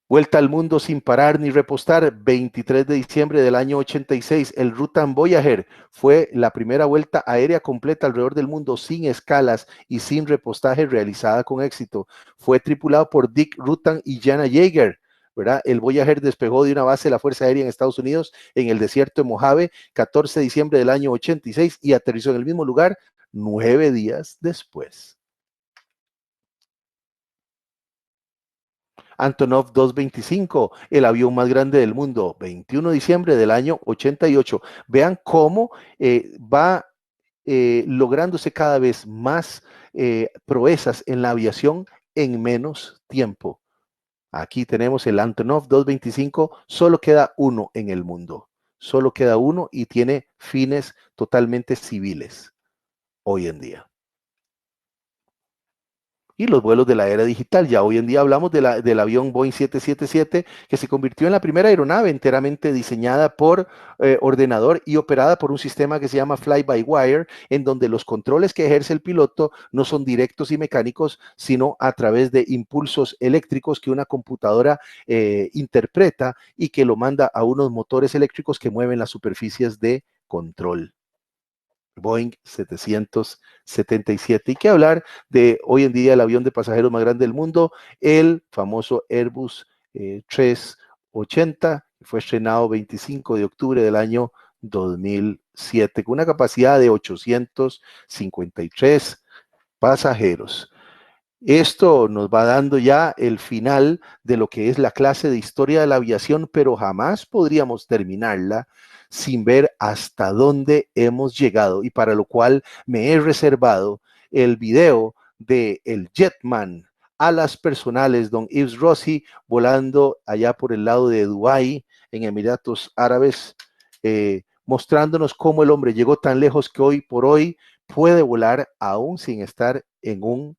Vuelta al mundo sin parar ni repostar, 23 de diciembre del año 86, el Rutan Voyager fue la primera vuelta aérea completa alrededor del mundo sin escalas y sin repostaje realizada con éxito. Fue tripulado por Dick Rutan y Jana Yeager, ¿verdad? El Voyager despegó de una base de la Fuerza Aérea en Estados Unidos en el desierto de Mojave, 14 de diciembre del año 86 y aterrizó en el mismo lugar 9 días después. Antonov 225, el avión más grande del mundo, 21 de diciembre del año 88. Vean cómo va lográndose cada vez más proezas en la aviación en menos tiempo. Aquí tenemos el Antonov 225, solo queda uno en el mundo. Solo queda uno y tiene fines totalmente civiles hoy en día. Y los vuelos de la era digital. Ya hoy en día hablamos del avión Boeing 777, que se convirtió en la primera aeronave enteramente diseñada por ordenador y operada por un sistema que se llama Fly-by-Wire, en donde los controles que ejerce el piloto no son directos y mecánicos, sino a través de impulsos eléctricos que una computadora interpreta y que lo manda a unos motores eléctricos que mueven las superficies de control. Boeing 777. Y que hablar de hoy en día el avión de pasajeros más grande del mundo, el famoso Airbus 380, que fue estrenado 25 de octubre del año 2007, con una capacidad de 853 pasajeros. Esto nos va dando ya el final de lo que es la clase de historia de la aviación, pero jamás podríamos terminarla sin ver hasta dónde hemos llegado, y para lo cual me he reservado el video de el Jetman, alas personales, don Yves Rossi, volando allá por el lado de Dubái, en Emiratos Árabes, mostrándonos cómo el hombre llegó tan lejos que hoy por hoy puede volar aún sin estar en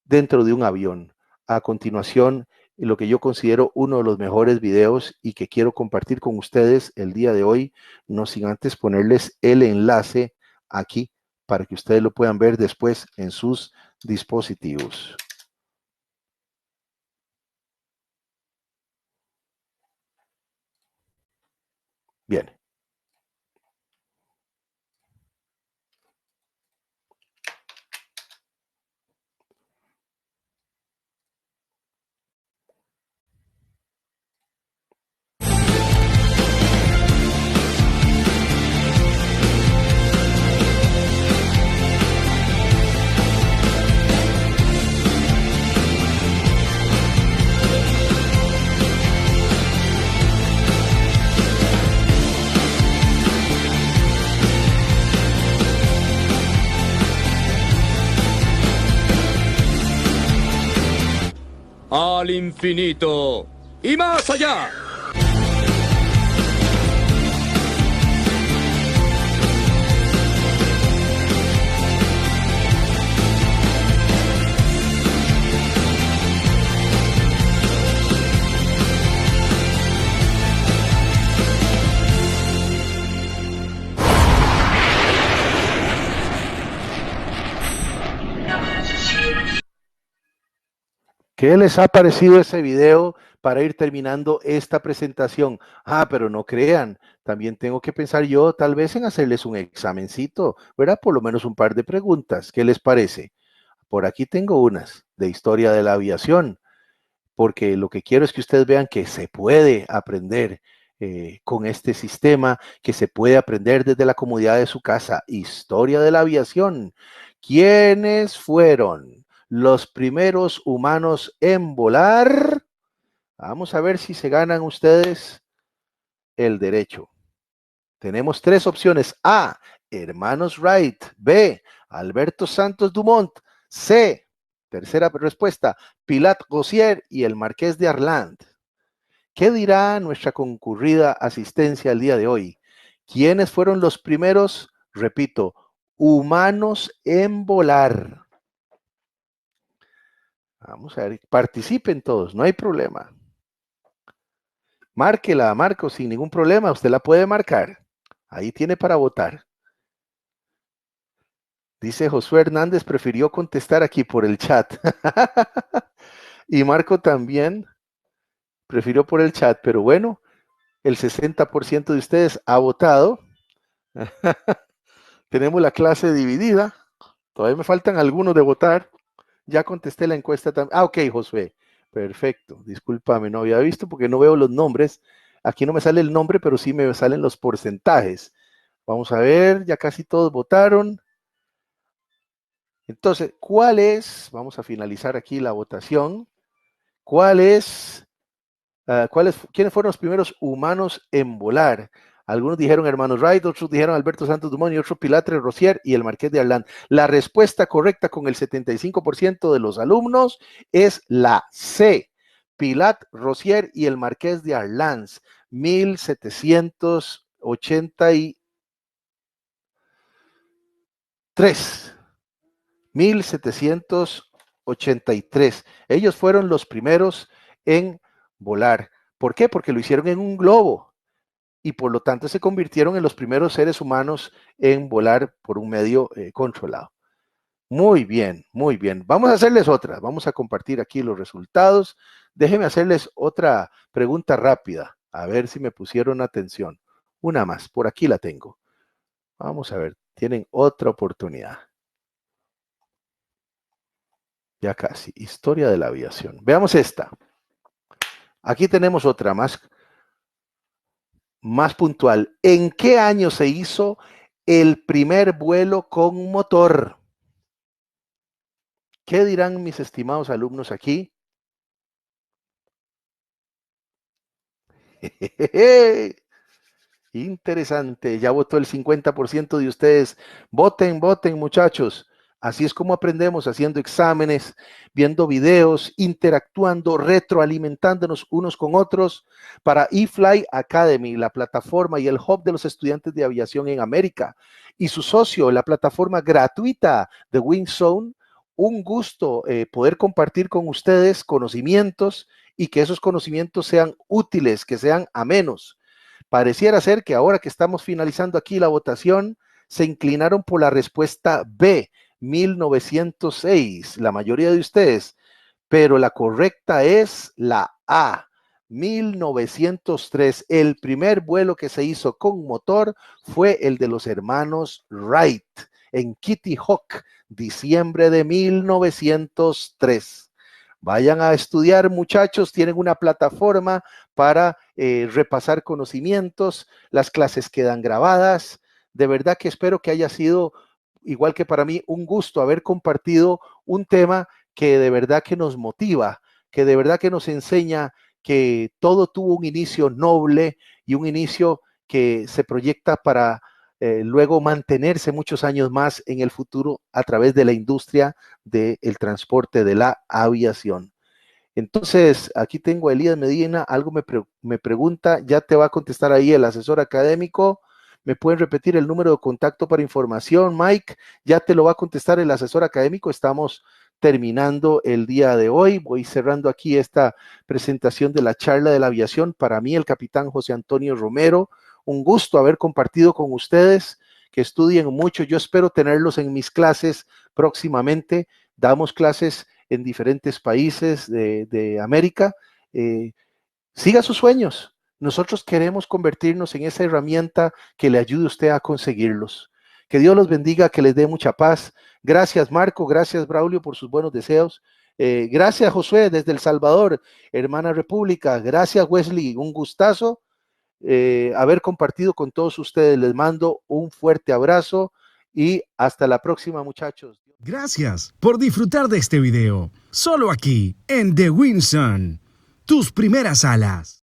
dentro de un avión. A continuación, lo que yo considero uno de los mejores videos y que quiero compartir con ustedes el día de hoy, no sin antes ponerles el enlace aquí para que ustedes lo puedan ver después en sus dispositivos. Bien. Al infinito y más allá. ¿Qué les ha parecido ese video? para ir terminando esta presentación. Pero no crean, también tengo que pensar yo tal vez en hacerles un examencito, ¿verdad? Por lo menos un par de preguntas. ¿Qué les parece? Por aquí tengo unas de historia de la aviación, porque lo que quiero es que ustedes vean que se puede aprender con este sistema, que se puede aprender desde la comodidad de su casa. Historia de la aviación. ¿Quiénes fueron los primeros humanos en volar? Vamos a ver si se ganan ustedes el derecho. Tenemos tres opciones. A, hermanos Wright. B, Alberto Santos Dumont. C, tercera respuesta, Pilat Gossier y el Marqués de Arland. ¿Qué dirá nuestra concurrida asistencia el día de hoy? ¿Quiénes fueron los primeros, repito, humanos en volar? Vamos a ver, participen todos, no hay problema. Márquela, Marco, sin ningún problema, usted la puede marcar. Ahí tiene para votar. Dice Josué Hernández, prefirió contestar aquí por el chat. Y Marco también prefirió por el chat, pero bueno, el 60% de ustedes ha votado. Tenemos la clase dividida. Todavía me faltan algunos de votar. Ya contesté la encuesta también. Ok, Josué. Perfecto. Discúlpame, no había visto porque no veo los nombres. Aquí no me sale el nombre, pero sí me salen los porcentajes. Vamos a ver, ya casi todos votaron. Entonces, vamos a finalizar aquí la votación. ¿Quiénes fueron los primeros humanos en volar? Algunos dijeron hermanos Wright, otros dijeron Alberto Santos Dumont y otros Pilatre Rossier y el Marqués de Arland. La respuesta correcta con el 75% de los alumnos es la C, Pilat Rossier y el Marqués de Arland, 1783. 1783. Ellos fueron los primeros en volar. ¿Por qué? Porque lo hicieron en un globo y por lo tanto se convirtieron en los primeros seres humanos en volar por un medio controlado. Muy bien, muy bien. Vamos a hacerles otra. Vamos a compartir aquí los resultados. Déjenme hacerles otra pregunta rápida. A ver si me pusieron atención. Una más. Por aquí la tengo. Vamos a ver. Tienen otra oportunidad. Ya casi. Historia de la aviación. Veamos esta. Aquí tenemos otra más puntual. ¿En qué año se hizo el primer vuelo con motor? ¿Qué dirán mis estimados alumnos aquí? Interesante. Ya votó el 50% de ustedes. Voten, voten, muchachos. Así es como aprendemos, haciendo exámenes, viendo videos, interactuando, retroalimentándonos unos con otros para eFly Academy, la plataforma y el hub de los estudiantes de aviación en América, y su socio, la plataforma gratuita de WingZone. Un gusto poder compartir con ustedes conocimientos y que esos conocimientos sean útiles, que sean amenos. Pareciera ser que ahora que estamos finalizando aquí la votación, se inclinaron por la respuesta B, 1906, la mayoría de ustedes, pero la correcta es la A, 1903. El primer vuelo que se hizo con motor fue el de los hermanos Wright en Kitty Hawk, diciembre de 1903. Vayan a estudiar, muchachos, tienen una plataforma para repasar conocimientos, las clases quedan grabadas. De verdad que espero que haya sido, igual que para mí, un gusto haber compartido un tema que de verdad que nos motiva, que de verdad que nos enseña que todo tuvo un inicio noble y un inicio que se proyecta para luego mantenerse muchos años más en el futuro a través de la industria del transporte de la aviación. Entonces, aquí tengo a Elías Medina, algo me pregunta, ya te va a contestar ahí el asesor académico. ¿Me pueden repetir el número de contacto para información, Mike? Ya te lo va a contestar el asesor académico. Estamos terminando el día de hoy. Voy cerrando aquí esta presentación de la charla de la aviación. Para mí, el capitán José Antonio Romero. Un gusto haber compartido con ustedes, que estudien mucho. Yo espero tenerlos en mis clases próximamente. Damos clases en diferentes países de América. Siga sus sueños. Nosotros queremos convertirnos en esa herramienta que le ayude a usted a conseguirlos. Que Dios los bendiga, que les dé mucha paz. Gracias, Marco. Gracias, Braulio, por sus buenos deseos. Gracias, Josué, desde El Salvador, hermana República. Gracias, Wesley. Un gustazo haber compartido con todos ustedes. Les mando un fuerte abrazo y hasta la próxima, muchachos. Gracias por disfrutar de este video. Solo aquí en The Winson, tus primeras alas.